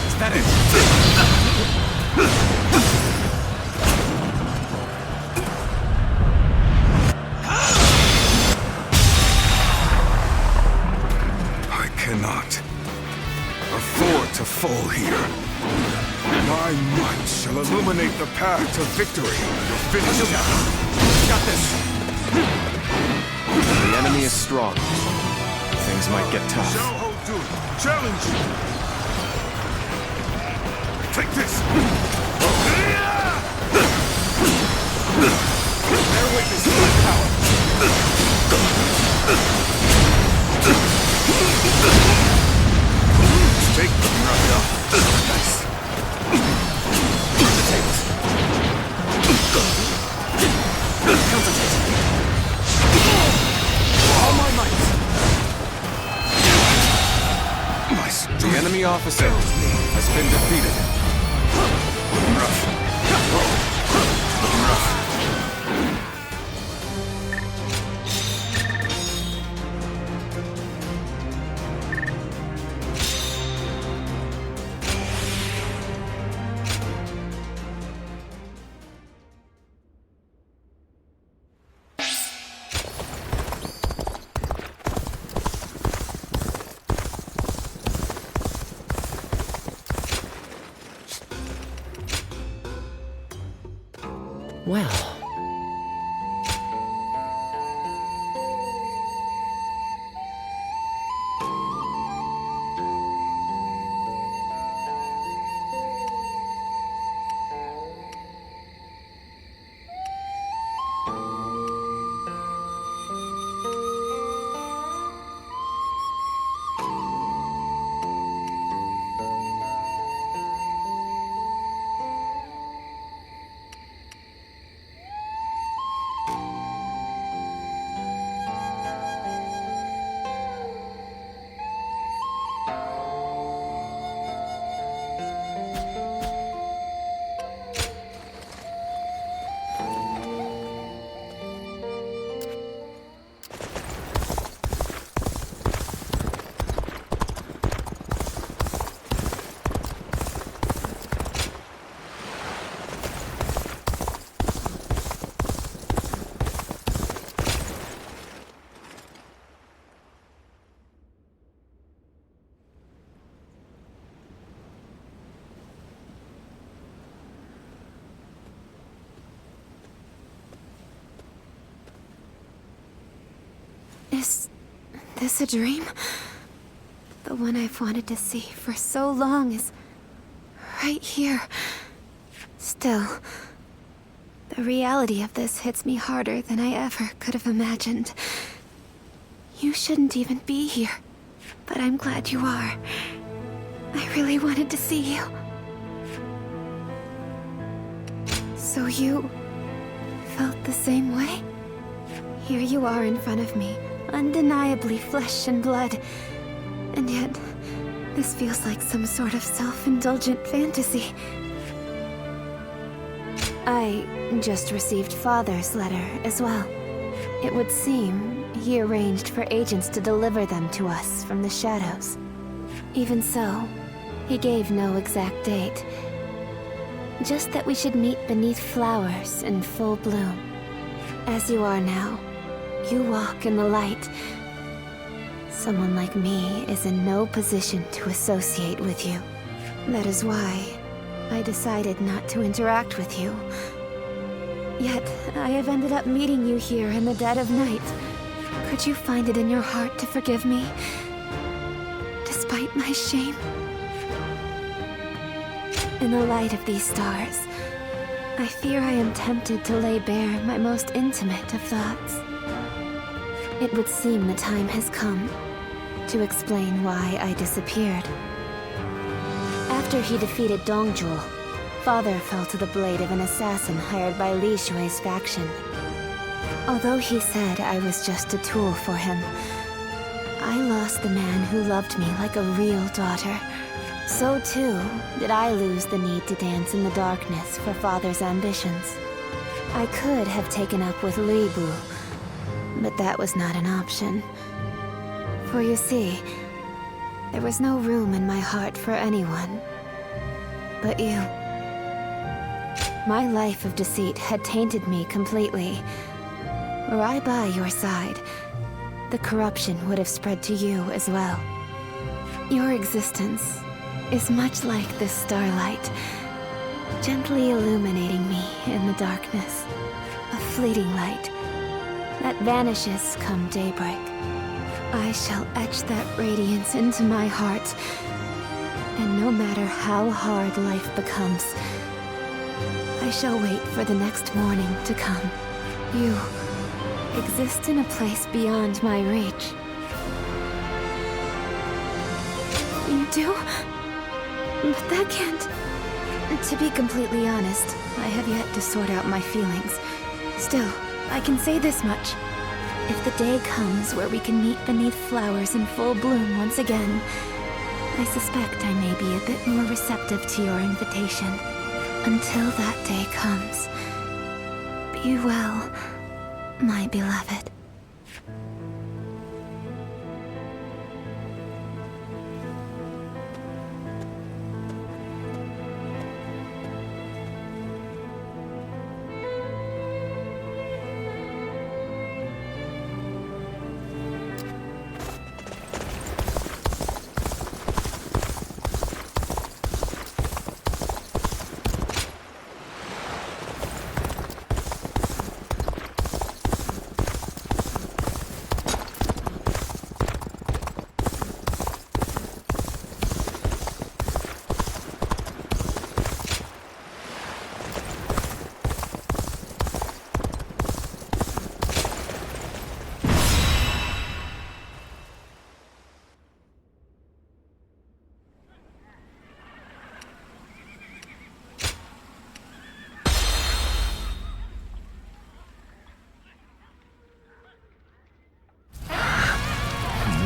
Is that it? Cannot afford to fall here. the path to victory. You're finished now. Got this. The enemy is strong. Things might get tough. Challenge! Take this! Bear witness to my power. Take them, Ruta. Nice. Turn the tables. Counterfeit. All my might. The enemy officer has been defeated. Looking rough. Looking rough. Well, is this a dream? The one I've wanted to see for so long is right here. Still, the reality of this hits me harder than I ever could have imagined. You shouldn't even be here, but I'm glad you are. I really wanted to see you. So you felt the same way? Here you are in front of me, undeniably flesh and blood. And yet, this feels like some sort of self-indulgent fantasy. I just received Father's letter as well. It would seem he arranged for agents to deliver them to us from the shadows. Even so, he gave no exact date. Just that we should meet beneath flowers in full bloom. As you are now, you walk in the light. Someone like me is in no position to associate with you. That is why I decided not to interact with you. Yet, I have ended up meeting you here in the dead of night. Could you find it in your heart to forgive me? Despite my shame? In the light of these stars, I fear I am tempted to lay bare my most intimate of thoughts. It would seem the time has come to explain why I disappeared. After he defeated Dongjul, Father fell to the blade of an assassin hired by Li Shui's faction. Although he said I was just a tool for him, I lost the man who loved me like a real daughter. So too did I lose the need to dance in the darkness for Father's ambitions. I could have taken up with Li Bu, but that was not an option. For you see, there was no room in my heart for anyone but you. My life of deceit had tainted me completely. Were I by your side, the corruption would have spread to you as well. Your existence is much like this starlight. gently illuminating me in the darkness. A fleeting light that vanishes come daybreak. I shall etch that radiance into my heart, and no matter how hard life becomes, I shall wait for the next morning to come. You exist in a place beyond my reach. You do? But that can't... To be completely honest, I have yet to sort out my feelings. Still, I can say this much. If the day comes where we can meet beneath flowers in full bloom once again, I suspect I may be a bit more receptive to your invitation. Until that day comes, be well, my beloved.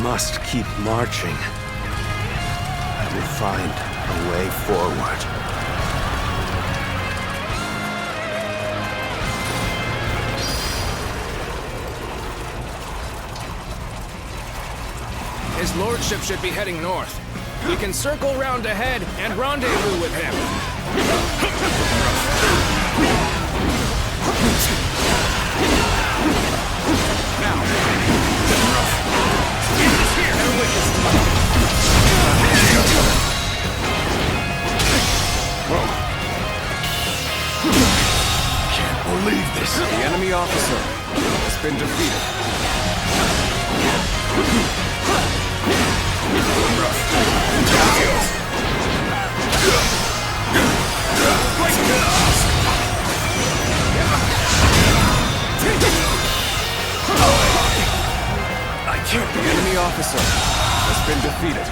Must keep marching. I will find a way forward. His lordship should be heading north. We can circle round ahead and rendezvous with him. Can't believe this. The enemy officer has been defeated. I can't. The enemy officer has been defeated.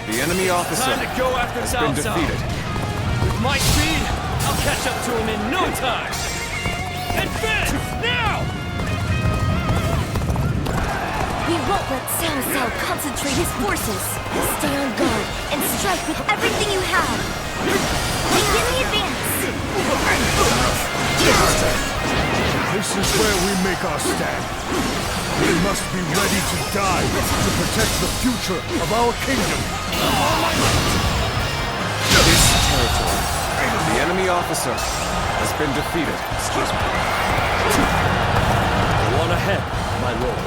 The enemy officer Time to go after has been Cao Cao. defeated. With my speed, I'll catch up to him in no time. Advance now! We won't let Cao Cao concentrate his forces. Stay on guard and strike with everything you have. Begin the advance. This is where we make our stand. We must be ready to die to protect the future of our kingdom. This territory. The enemy officer has been defeated. Excuse me. Go on ahead, my lord.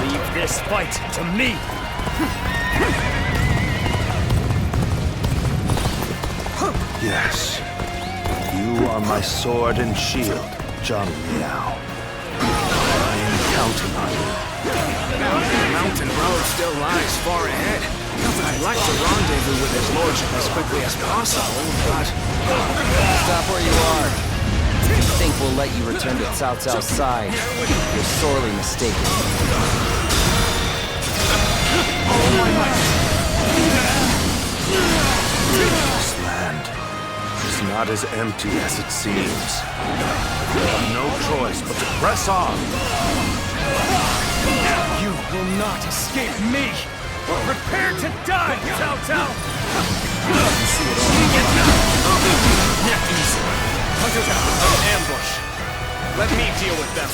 Leave this fight to me. Yes. You are my sword and shield, Zhang Liao. I am counting on you. The mountain road still lies far ahead. I'd like to rendezvous with his lordship as quickly as possible, but... Stop where you are. If you think we'll let you return to Cao Cao's side, you're sorely mistaken. This land is not as empty as it seems. We have no choice but to press on. You will not escape me. Prepare to die, Cao Cao. Not easy. Hunters have put an ambush. Let me deal with them.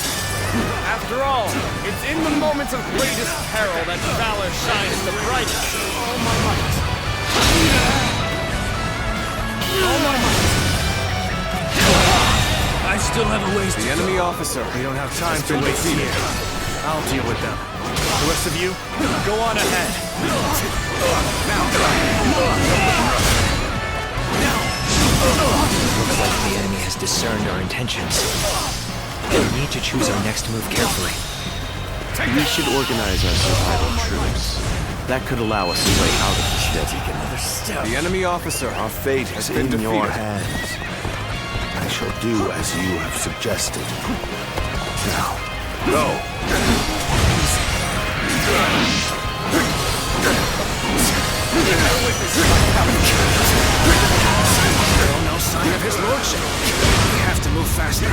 After all, it's in the moments of greatest peril that valor shines the brightest. All my might. I still have a ways to The enemy officer. We don't have time to waste here. I'll deal with them. The rest of you, go on ahead. Looks like the enemy has discerned our intentions. We need to choose our next move carefully. We should organize our survival troops. That could allow us a way out of this deadly. The enemy officer. Our fate is in your hands. I shall do as you have suggested. Now, go! Still no sign of his lordship. We have to move faster,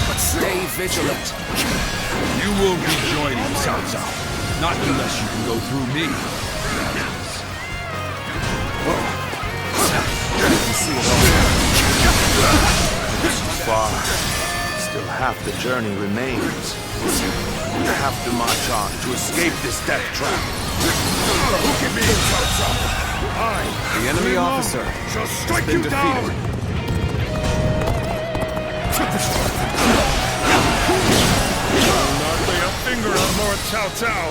but stay vigilant. You won't be joining Cao Cao. Not unless you can go through me. This is far. Still half the journey remains. We have to march on to escape this death trap. Who can be in Cao Cao? The enemy officer Shall strike has been you down! defeated. Not lay a finger on Lord Cao Cao.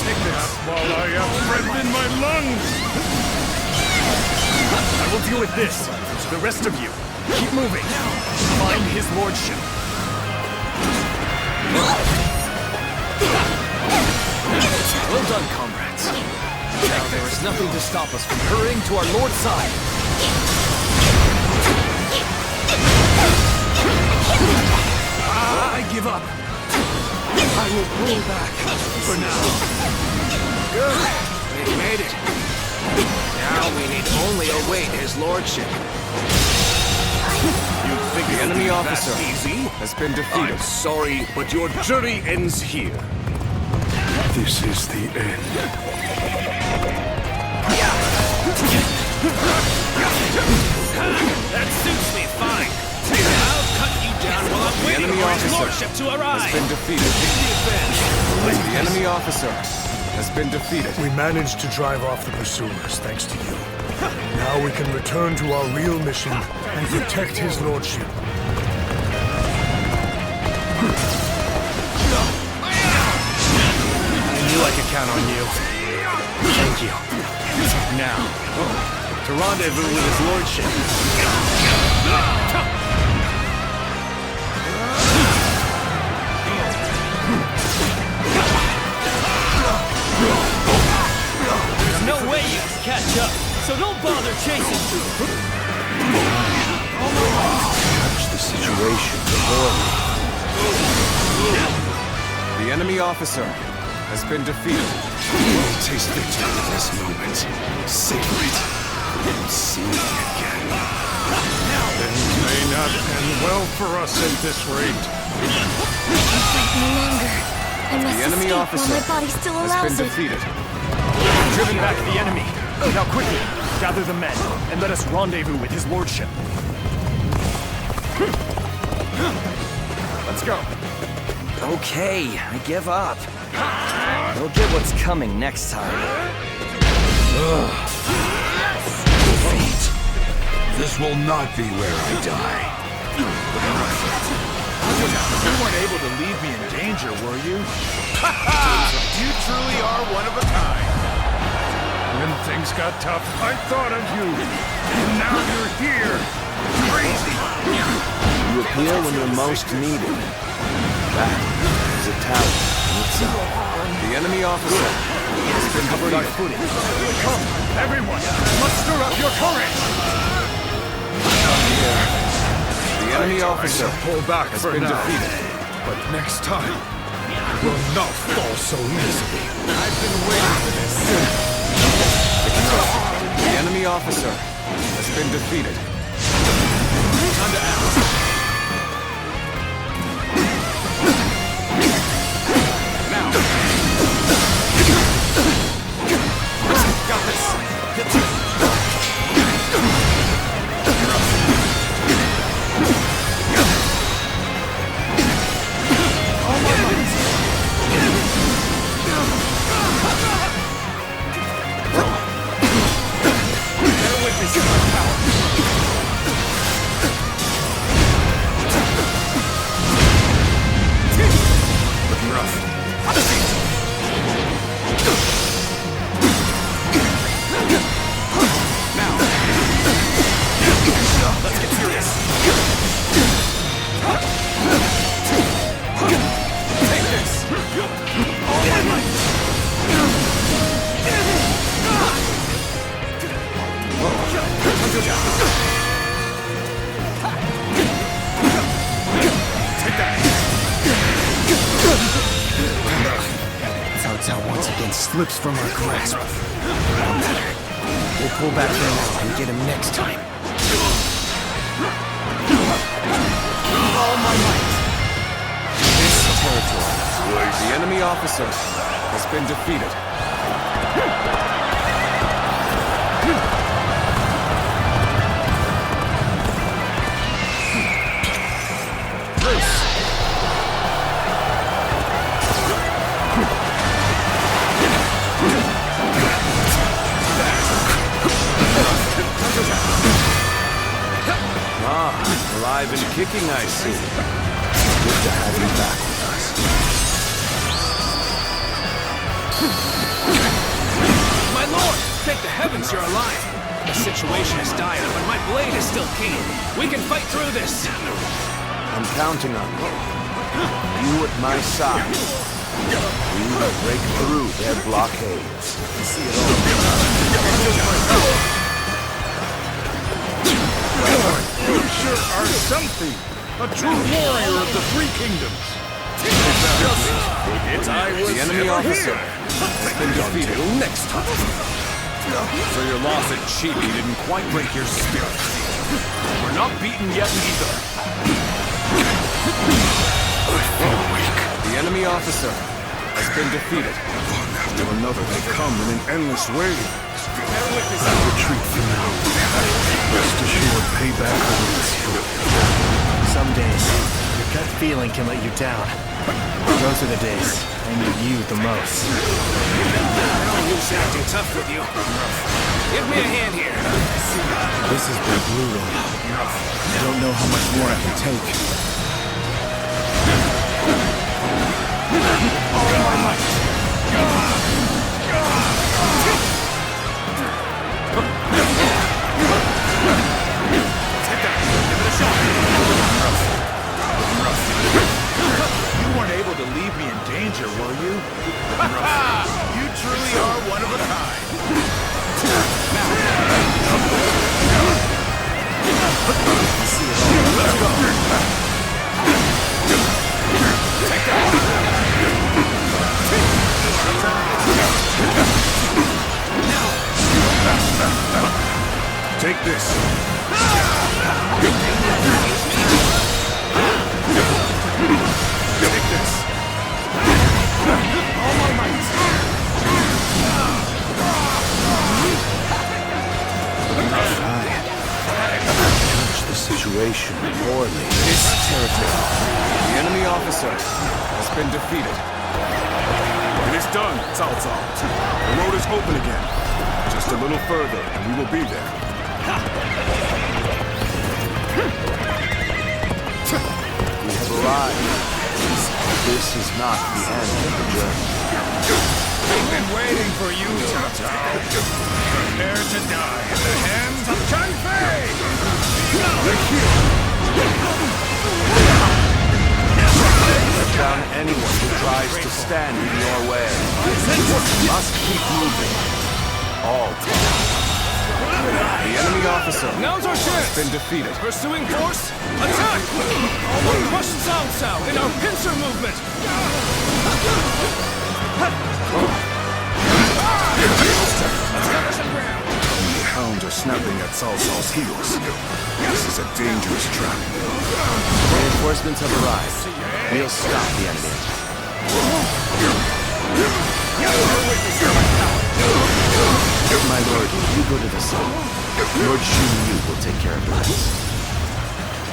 Take this while I have breath in my lungs. I will deal with this. The rest of you, keep moving. Find his lordship. Well done, comrades. Now there is nothing to stop us from hurrying to our lord's side. I give up. I will pull back for now. Good. We've made it. Now we need only await his lordship. You think The enemy officer easy? has been defeated. I'm sorry, but your journey ends here. This is the end. That suits me fine. I'll cut you down while I'm waiting enemy for his officer lordship to arrive. has been defeated. The enemy officer has been defeated. We managed to drive off the pursuers, thanks to you. Now we can return to our real mission and protect his lordship. I knew I could count on you. Thank you. Now, to rendezvous with his lordship. There's no way you can catch up, so don't bother chasing. Catch the situation before me. The enemy officer has been defeated. Taste victory in this moment. Savor it. And see me again. Things may not end well for us at this rate. Wait no longer. I must The enemy escape officer while my body still has allows been it. defeated. Driven back the enemy. Now quickly, gather the men and let us rendezvous with his lordship. Let's go. Okay, I give up. We'll get what's coming next time. Defeat. This will not be where I die. You weren't able to leave me in danger, were you? You truly are one of a kind. When things got tough, I thought of you. And now you're here. Crazy. You appear when you're most needed. That is a talent in itself. The enemy officer has been covered our footing. Come, everyone, muster up your courage. The enemy officer Pull back has for been now. defeated. But next time, I will not fall so easily. I've been waiting for this. The enemy officer has been defeated. Time to act. Now. Got this. Bear witness to my power. slips from our grasp. No matter. We'll pull back now and get him next time. All my might. This territory. The enemy officer has been defeated. Alive and kicking, I see. Good to have you back with us. My lord! Thank the heavens you're alive! The situation is dire, but my blade is still keen. We can fight through this! I'm counting on you. You at my side. We will break through their blockades. See it all. You sure are something! A true warrior of the Three Kingdoms! The enemy officer has been defeated. Next time. So your loss at Chibi didn't quite break your spirit. We're not beaten yet either. I feel weak. The enemy officer has been defeated. One after another they come in an endless wave. I'll retreat for now. Rest assured, payback awaits you. Some days, your gut feeling can let you down. Those are the days I need you the most. I'm used to acting tough with you. Give me a hand here. This has been brutal. I don't know how much more I can take. All my might. You weren't able to leave me in danger, were you? You truly are one of a kind. See it all. Let's go. Take that. Take this. Take this. All my might. Judge the situation poorly. This territory. The enemy officer has been defeated. It is done, Cao Cao. The road is open again. Just a little further, and we will be there. We have arrived. This is not the end of the journey. We've been waiting for you, Cao Cao. Prepare to die in the hands of Chun Fei! Let down anyone who tries to stand in your way. You must keep moving. All time. The enemy officer Now's our chance! has been defeated. Pursuing force, attack! We'll crush Cao Cao in our pincer movement! The hounds are snapping at Cao Cao's heels. This is a dangerous trap. Reinforcements have arrived. We'll stop the enemy. My lord, you go to the south. Lord Xun Yu will take care of the rest.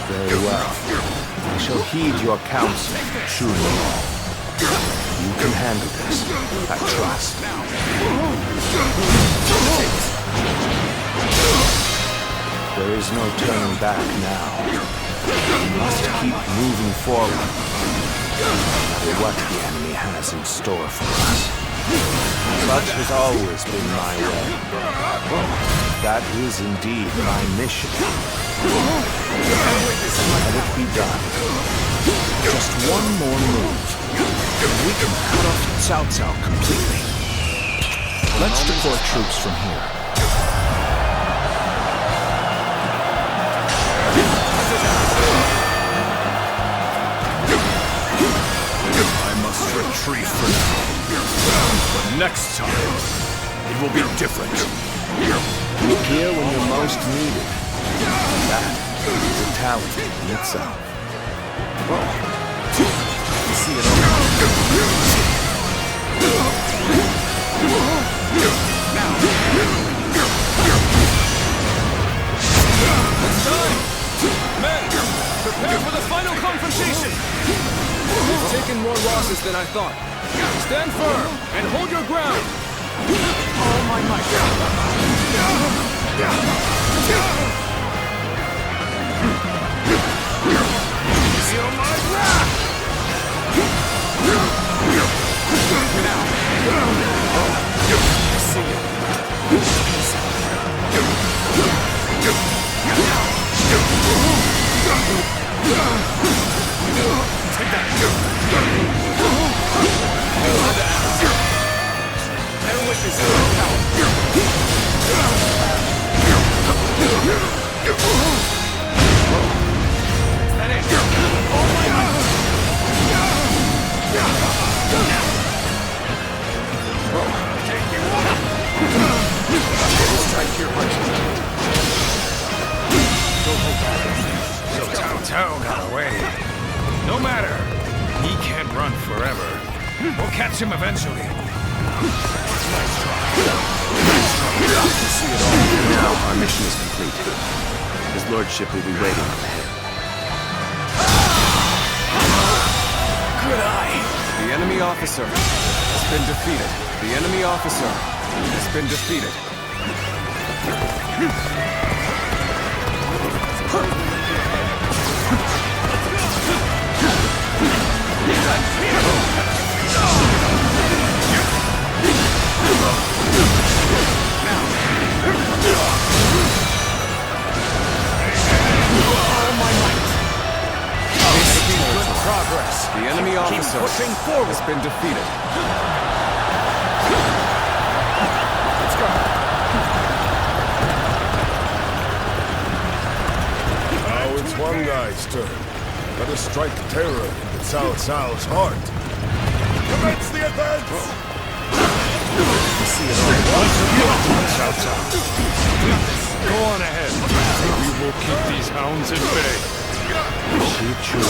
Very well. I shall heed your counsel, Xun Yu. You can handle this. I trust. There is no turning back now. We must keep moving forward, no matter what the enemy has in store for us. Such has always been my way. That is indeed my mission. Let it be done. Just one more move, and we can cut off Cao Cao completely. Let's deploy troops from here. I must retreat for now. But Next time, it will be different. Appear when you're most needed. That is a talent in itself. See it all. It's time! Men, prepare for the final confrontation! We've taken more losses than I thought. Stand firm and hold your ground! All my might! Feel my wrath! I see you. Take that! Bear witness to our power. Is that it? All my might! Take you on! Strike your punch. So Cao Cao got away. No matter. He can't run forever. We'll catch him eventually. Nice try. To see it all. Now our mission is complete. His lordship will be waiting up ahead. Good eye. The enemy officer has been defeated. The enemy officer has been defeated. Progress. The enemy officer has been defeated. Let's go. Now it's one guy's turn. Let us strike terror into Cao Cao's heart. Commence the advance! See it all. Cao Cao. Go on ahead. We will keep these hounds at bay. Shichu.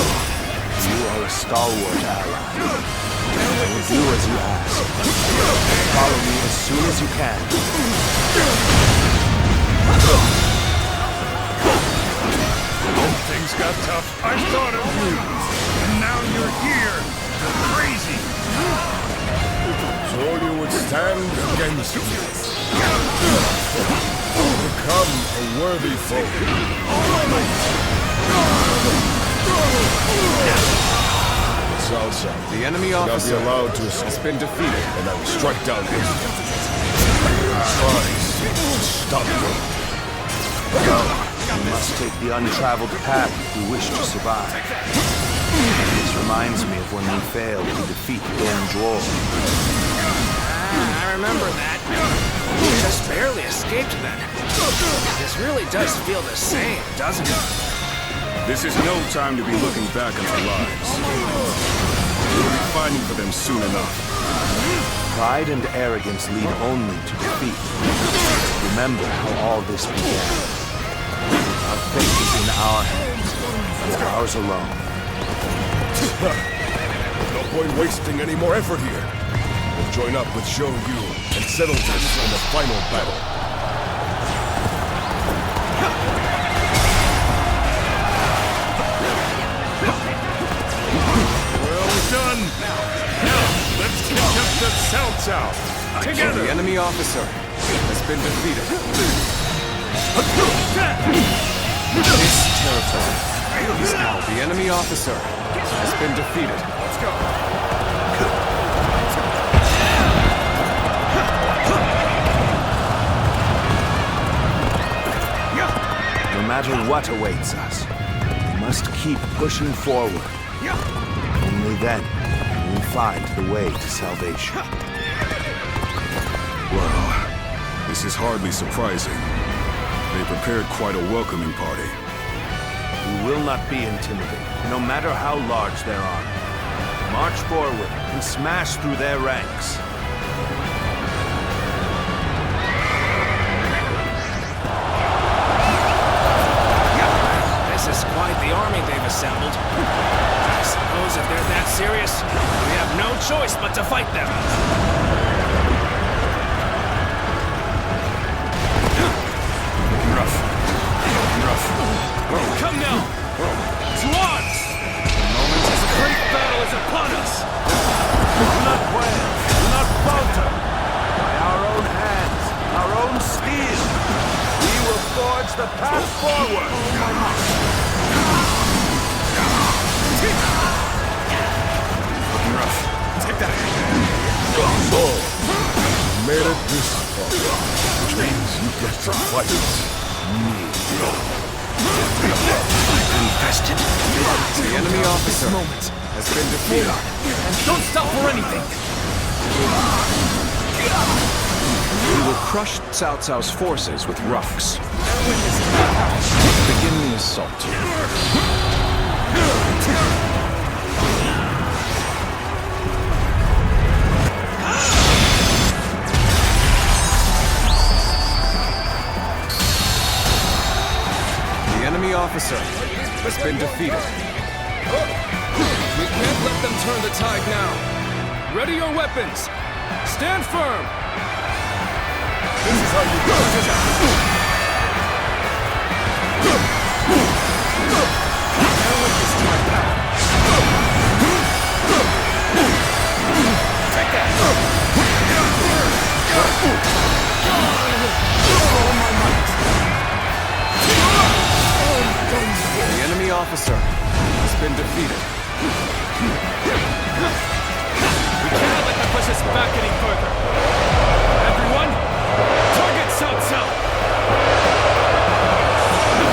You are a stalwart ally. I will do as you ask. Follow me as soon as you can. Things got tough. I thought of you. And now you're here. You're crazy. So you would stand against me. Become a worthy foe. Cao Cao. The enemy officer has been defeated. And I will strike down instantly. Tries to stop me. No, you must take the untraveled path if you wish to survive. This reminds me of when we failed to defeat Don Zhuo. I remember that. We just barely escaped then. This really does feel the same, doesn't it? This is no time to be looking back on our lives. We'll be fighting for them soon enough. Pride and arrogance lead only to defeat. Remember how all this began. Our fate is in our hands, and ours alone. No point wasting any more effort here. We'll join up with Zhou Yu and settle this in the final battle. Done! Now, let's catch up to Cao Cao! Together! The enemy officer has been defeated. This territory is now. The enemy officer has been defeated. Let's go! No matter what awaits us, we must keep pushing forward. Only then will we find the way to salvation. Well, this is hardly surprising. They prepared quite a welcoming party. We will not be intimidated, no matter how large their army. March forward and smash through their ranks. army they've assembled. I suppose if they're that serious, we have no choice but to fight them. Come now! To arms! The great battle is upon us! Do not quail, do not falter. By our own hands, our own steel, we will forge the path forward. Take that! So, you made it this far, which means you get to fight me. Infested. The enemy officer has been defeated. And don't stop for anything! We will crush Cao Cao's forces with rocks. Begin the assault. The enemy officer has been defeated. We can't let them turn the tide now. Ready your weapons! Stand firm! This is how you do it. Take that! The enemy officer has been defeated. We cannot let them push us back any further. Everyone, target Cao Cao!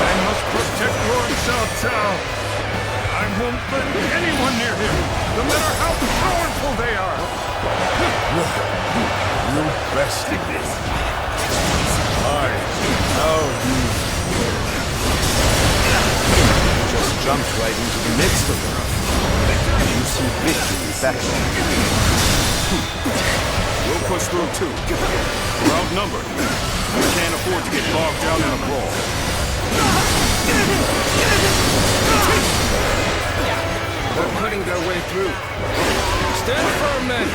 I must protect Lord Cao Cao. I won't let anyone near him, no matter how powerful they are. You bested this. Now you Just jumped right into the midst of the rough. You see victory back there. We'll push through too. We're outnumbered. We can't afford to get bogged down in a brawl. They're cutting their way through. Stand firm, men!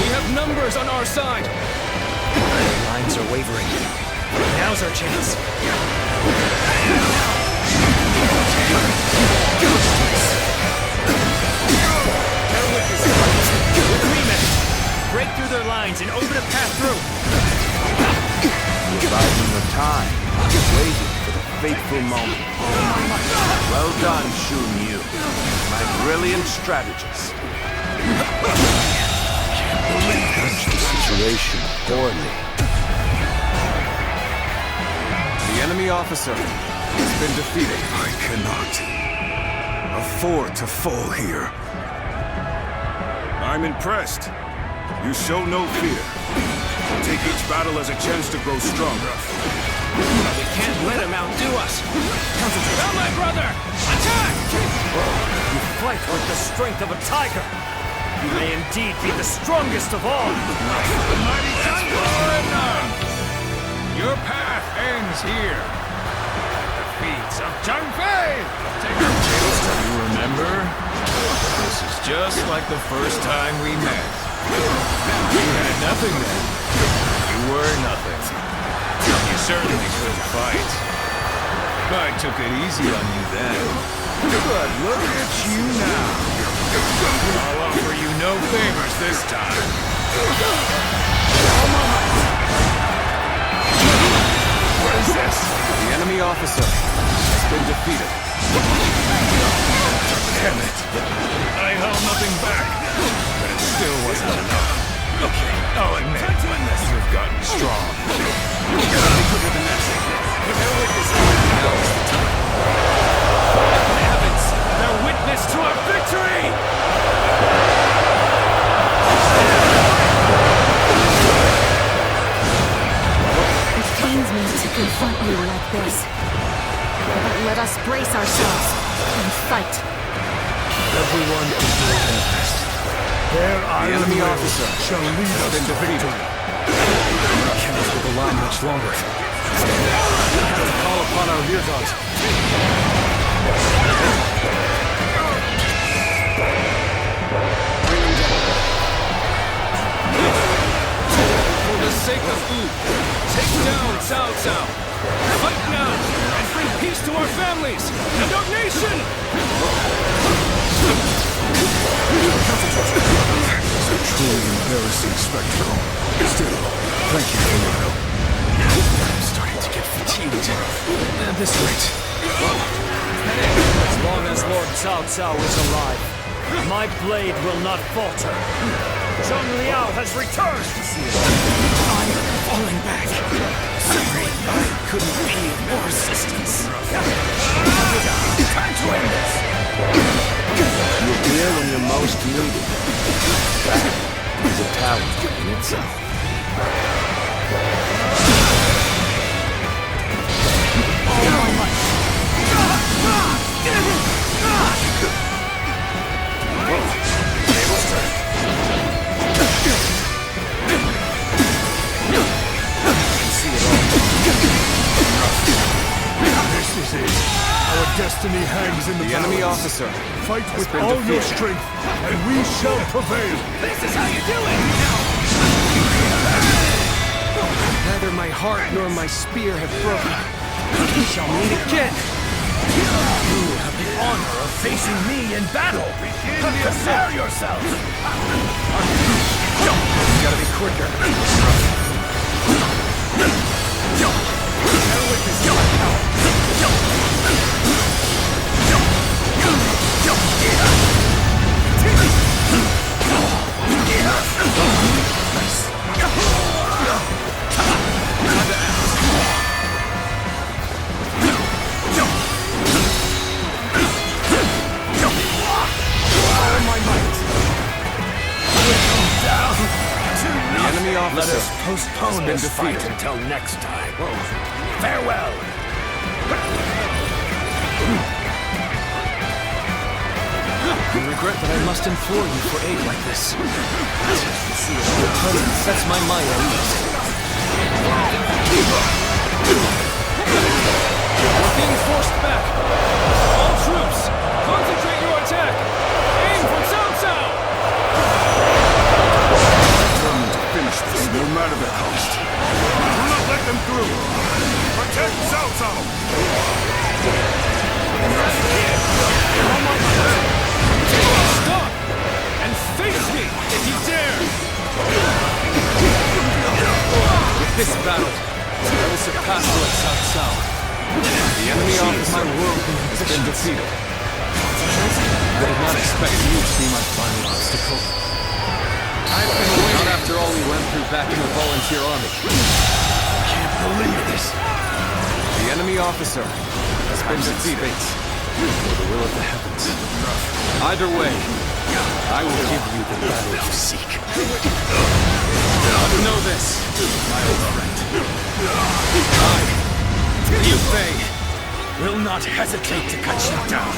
We have numbers on our side! The lines are wavering. Now's our chance. With me, men! Break through their lines and open a path through! You're biding your time, waiting for the fateful moment. Well done, Shun Yu, my brilliant strategist. Judge the situation poorly. The enemy officer has been defeated. I cannot afford to fall here. I'm impressed. You show no fear. Take each battle as a chance to grow stronger. We can't let him outdo us. Concentrate. Now, my brother! Attack! You fight with the strength of a tiger. You may indeed be the strongest of all. Mighty enough. Your path ends here. The feats of Zhang Fei. Take your tales till you remember. This is just like the first time we met. You had nothing then. You were nothing. You certainly couldn't fight. I took it easy on you then. But look at you now. I'll offer you no favors this time. What is this? The enemy officer has been defeated. Damn it. I held nothing back, but it still wasn't enough. Okay, I'll admit, you've gotten strong. You gotta be quicker than that. Now is the time. Heavens, they're witness to our victory! It pains me to confront you like this. But let us brace ourselves and fight. Everyone is manifest. Their The enemy officer shall lead us to victory. We cannot hold the line much longer. We have to call upon our rear guard. For the sake of Wu, take down Cao Cao. Fight now and bring peace to our families and our nation! It's a truly embarrassing spectacle. Still, thank you for your help. I'm starting to get fatigued. At this rate. As long as Lord Cao Cao is alive, my blade will not falter. Zhang Liao has returned! I'm falling back. Sorry, I couldn't be of more assistance. Time to end this. You're here when you're most needed. That is a talent in itself. This is it. Our destiny hangs in the enemy balance. officer Fight has with been all your defeated. strength, and we shall prevail. This is how you do it! Neither my heart nor my spear have broken. We shall meet again. You have the honor of facing me in battle. Prepare yourself. Gotta be quicker. The enemy officer Let us postpone has been this fight defeated. until next time. Farewell. I regret that I must implore you for aid like this. Your presence sets my mind at ease. We're being forced back. All troops, concentrate your attack. Aim for Cao Cao. Determined to finish this, no matter the cost. Do not let them through. Protect Cao Cao. Stop and face me if you dare. With this battle, I will surpass Lord Cao Cao. The enemy officer My world has been defeated. I did not expect you to be my final obstacle. I've been waiting. Not after all we went through back in the volunteer army. I can't believe this. The enemy officer has been defeated. For the will of the heavens. Either way, I will give you the battle you seek. Know this, my old friend. I, Liu Bei, will not hesitate to cut you down.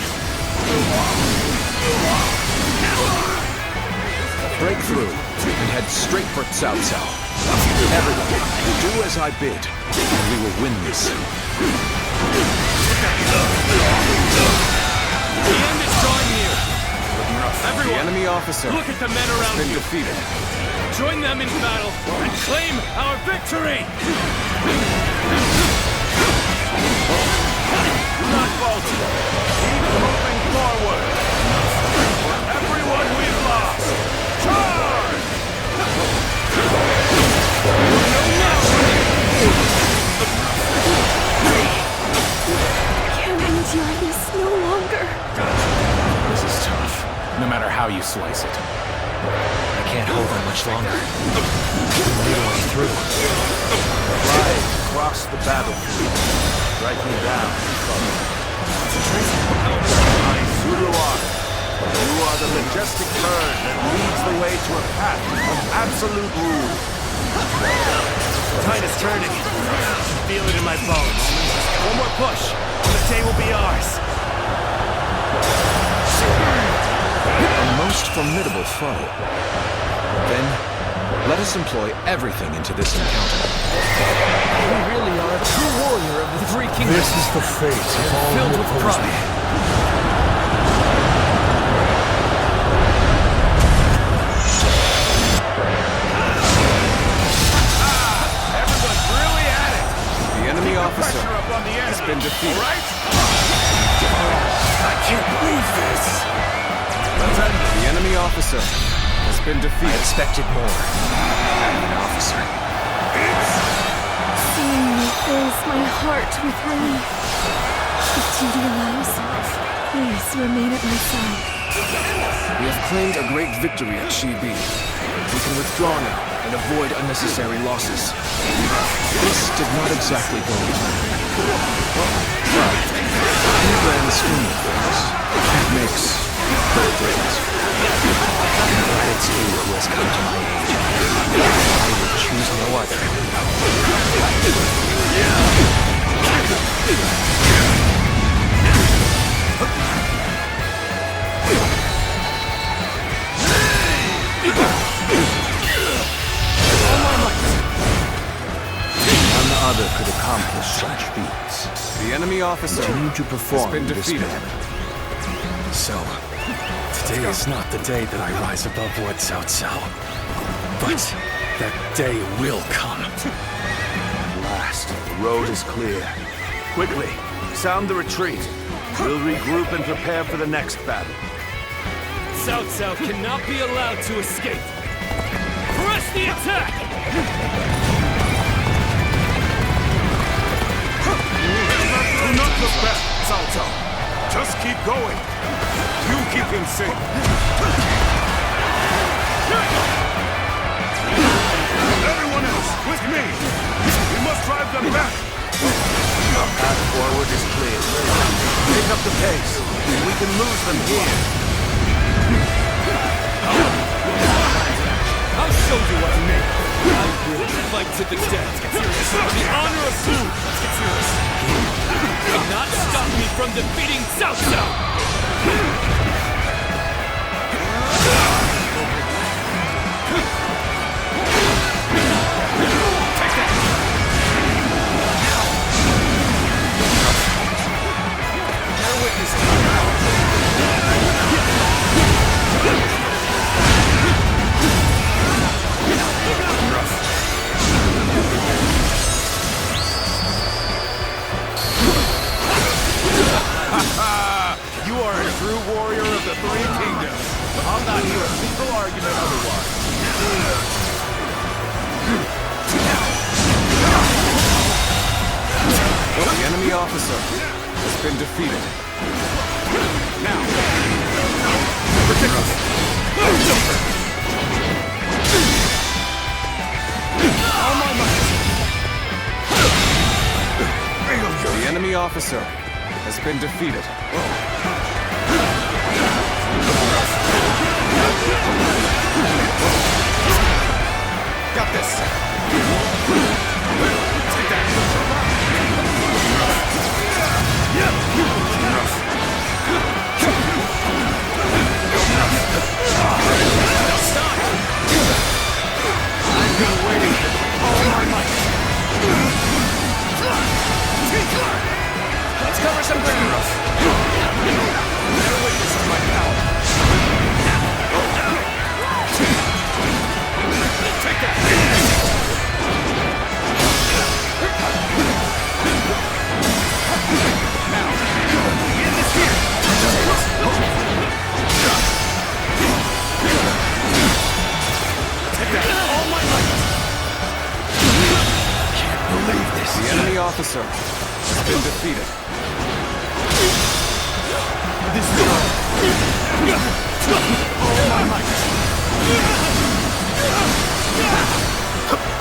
Break through and head straight for Cao Cao. Everyone, do as I bid, and we will win this. The end is drawing near. Everyone, The enemy officer look at the men has around been you. defeated. Join them in battle and claim our victory! Do not falter. Keep moving forward. For everyone we've lost. Charge! Can't endure this no longer. This is tough, no matter how you slice it. I can't hold on much longer. Lead a way through. Ride across the battlefield. Strike me down, brother. I, Zuluar. You are the majestic bird that leads the way to a path of absolute rule. Tide is turning. Feel it in my bones. One more push, and the day will be ours. A most formidable foe. Then, Let us employ everything into this encounter. We really are the true warrior of the three kingdoms. This is the fate of all filled who with oppose pride. me. Everyone's really at it. The enemy officer Pressure up on the enemy. has been defeated. All right? I can't believe this. The enemy officer has been defeated. I expected more. An officer. Seeing you fills my heart with relief. If duty allows, please remain at my side. We have claimed a great victory at Chibi. We can withdraw now and avoid unnecessary losses. This did not exactly go to plan. But in the grand scheme of things, it makes no difference. I'm glad it's you who has come to my aid. I would choose no other. None other could accomplish such feats. The enemy officer Continue to perform has been in this defeated. manner. So, today is not the day that I rise above what Cao Cao. But that day will come. At last, the road is clear. Quickly, sound the retreat. We'll regroup and prepare for the next battle. Cao Cao cannot be allowed to escape. Press the attack! Do not look back, Cao Cao. Just keep going. You keep him safe. Everyone else, with me. We must drive them back. Our path forward is clear. Pick up the pace. We can lose them here. I'll show you what I mean. I will fight to the death. For the honor of Wu. You cannot stop me from defeating Cao Cao. You are a true warrior of the three kingdoms. I'll not hear a single argument otherwise. The enemy officer has been defeated. Now, protect us. All my might. The enemy officer has been defeated. Got this. Take that. Stop. I've been waiting all my might. Let's cover some ground. Bear witness to my power. Take that. Now, end this here. Take that. All my might. Can't believe this. The enemy officer has been defeated. This time. All my might.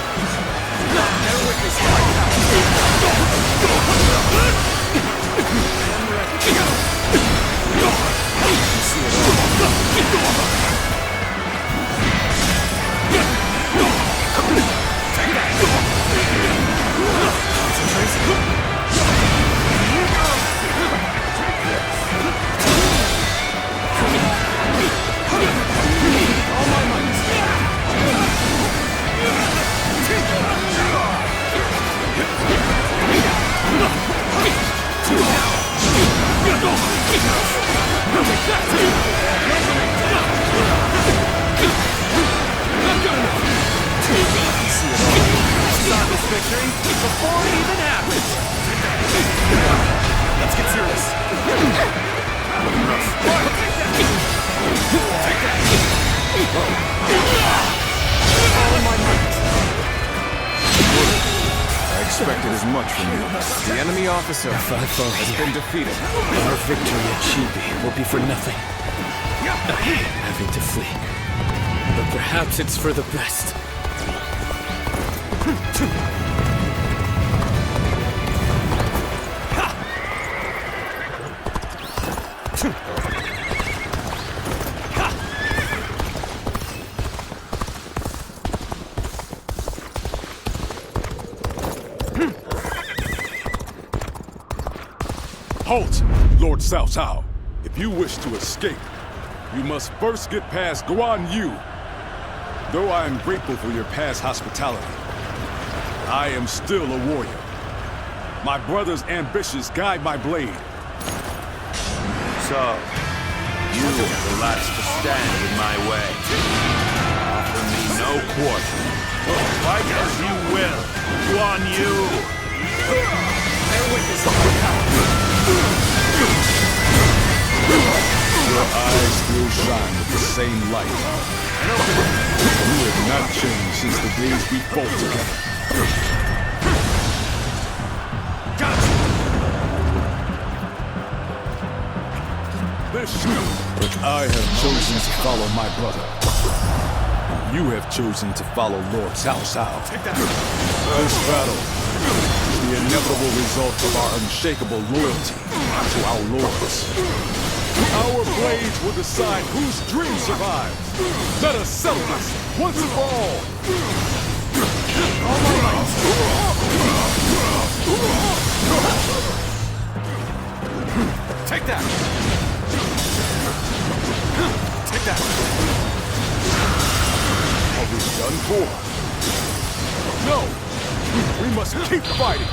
Bear witness to my power. See it all. Take that. Concentration. expected as much from you. The enemy officer has been defeated. Our victory at Chibi will be for nothing. I am having to flee. But perhaps it's for the best. Halt, Lord Cao Cao. If you wish to escape, you must first get past Guan Yu. Though I am grateful for your past hospitality, I am still a warrior. My brother's ambitions guide my blade. So, you are the last to stand in my way. Offer me no quarter. Fight as you will, Guan Yu. Bear witness of your power. Your eyes still shine with the same light. You have not changed since the days we fought together. But I have chosen to follow my brother. You have chosen to follow Lord Cao Cao. This battle is the inevitable result of our unshakable loyalty to our lords. Our blades will decide whose dream survives. Let us settle this once and for all. Take that! Take that! Are we done for? No! We must keep fighting!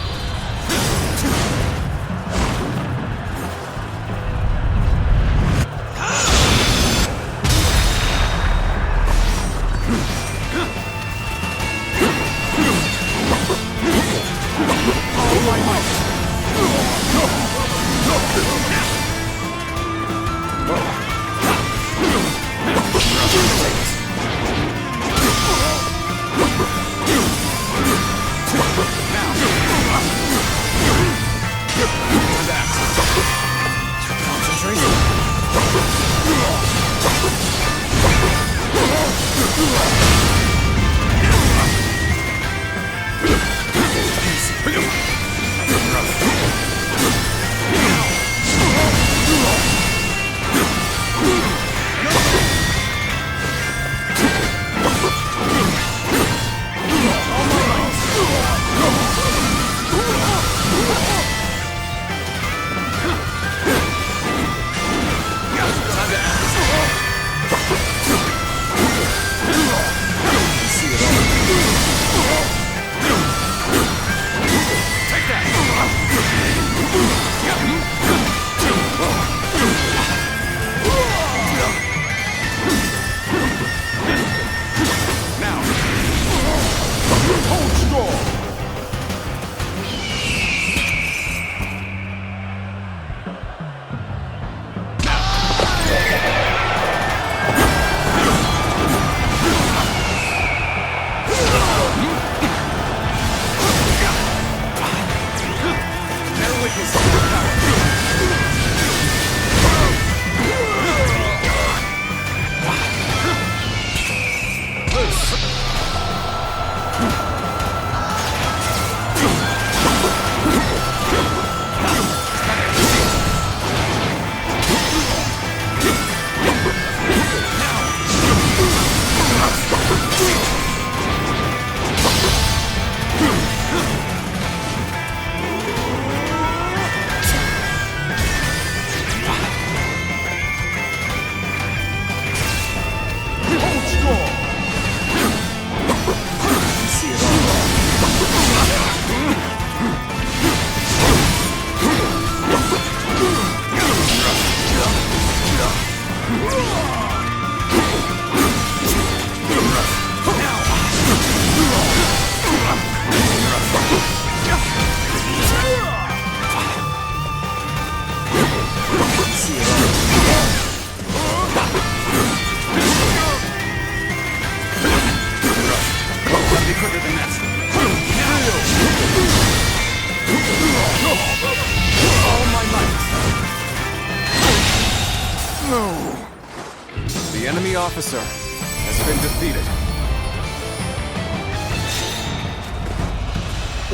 The enemy officer has been defeated.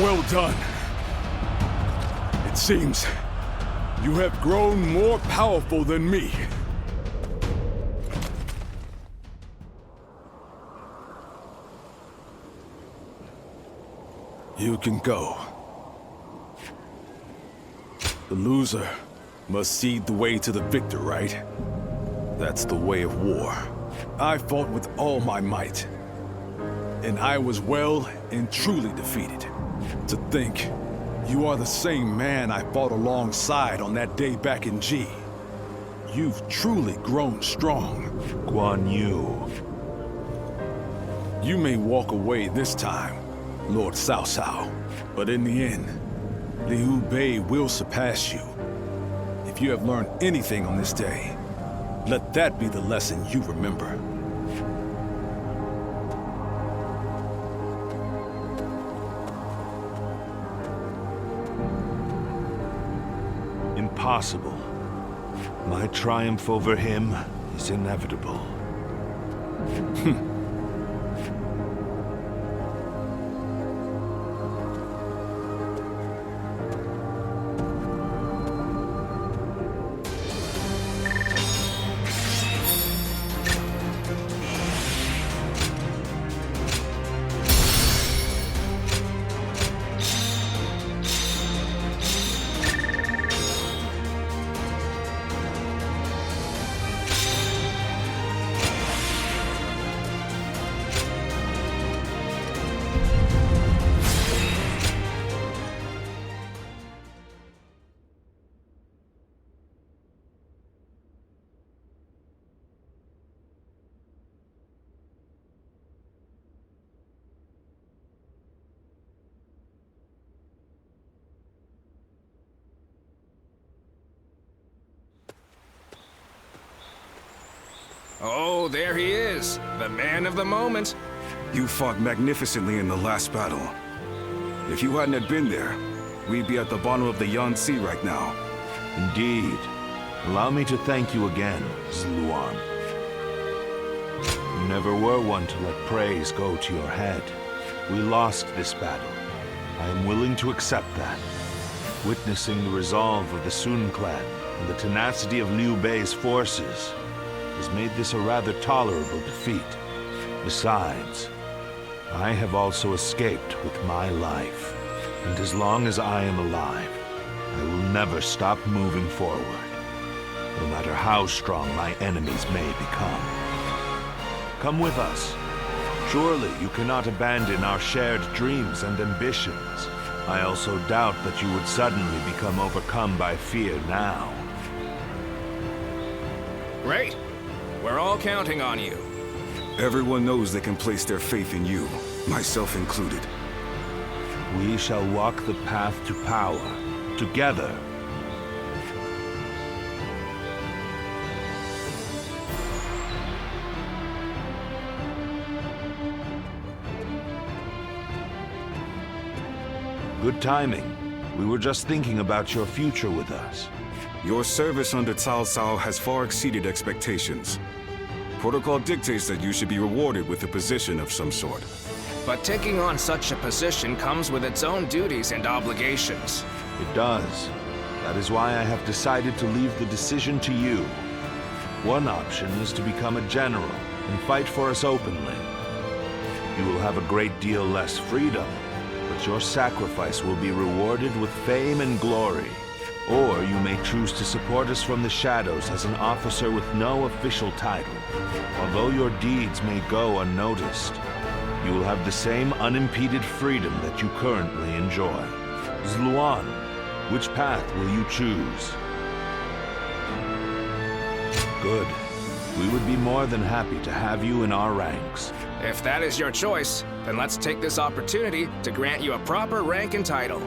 Well done. It seems you have grown more powerful than me. You can go. The loser must cede the way to the victor, right? That's the way of war. I fought with all my might, and I was well and truly defeated. To think, you are the same man I fought alongside on that day back in G. You've truly grown strong. Guan Yu. You may walk away this time, Lord Cao Cao, but in the end, Liu Bei will surpass you. If you have learned anything on this day, let that be the lesson you remember. Impossible. My triumph over him is inevitable. Oh, there he is, the man of the moment. You fought magnificently in the last battle. If you hadn't have been there, we'd be at the bottom of the Yangtze right now. Indeed. Allow me to thank you again, Zluan. You never were one to let praise go to your head. We lost this battle. I am willing to accept that. Witnessing the resolve of the Sun clan and the tenacity of Liu Bei's forces has made this a rather tolerable defeat. Besides, I have also escaped with my life. And as long as I am alive, I will never stop moving forward, no matter how strong my enemies may become. Come with us. Surely you cannot abandon our shared dreams and ambitions. I also doubt that you would suddenly become overcome by fear now. Great. We're all counting on you. Everyone knows they can place their faith in you, myself included. We shall walk the path to power, together. Good timing. We were just thinking about your future with us. Your service under Cao Cao has far exceeded expectations. Protocol dictates that you should be rewarded with a position of some sort. But taking on such a position comes with its own duties and obligations. It does. That is why I have decided to leave the decision to you. One option is to become a general and fight for us openly. You will have a great deal less freedom, but your sacrifice will be rewarded with fame and glory. Or you may choose to support us from the shadows as an officer with no official title. Although your deeds may go unnoticed, you will have the same unimpeded freedom that you currently enjoy. Zluan, which path will you choose? Good. We would be more than happy to have you in our ranks. If that is your choice, then let's take this opportunity to grant you a proper rank and title.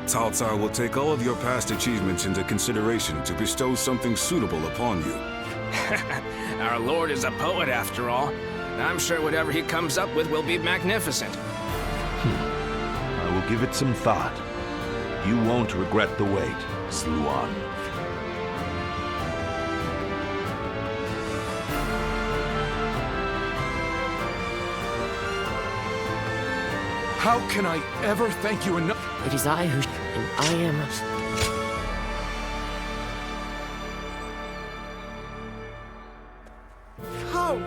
Cao Cao will take all of your past achievements into consideration to bestow something suitable upon you. Our lord is a poet after all. I'm sure whatever he comes up with will be magnificent. I will give it some thought. You won't regret the wait, Zluan. How can I ever thank you enough? It is I who... and I am... Home.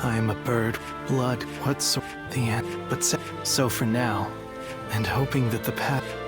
I am a bird, blood, what's the end? But so for now, and hoping that the path...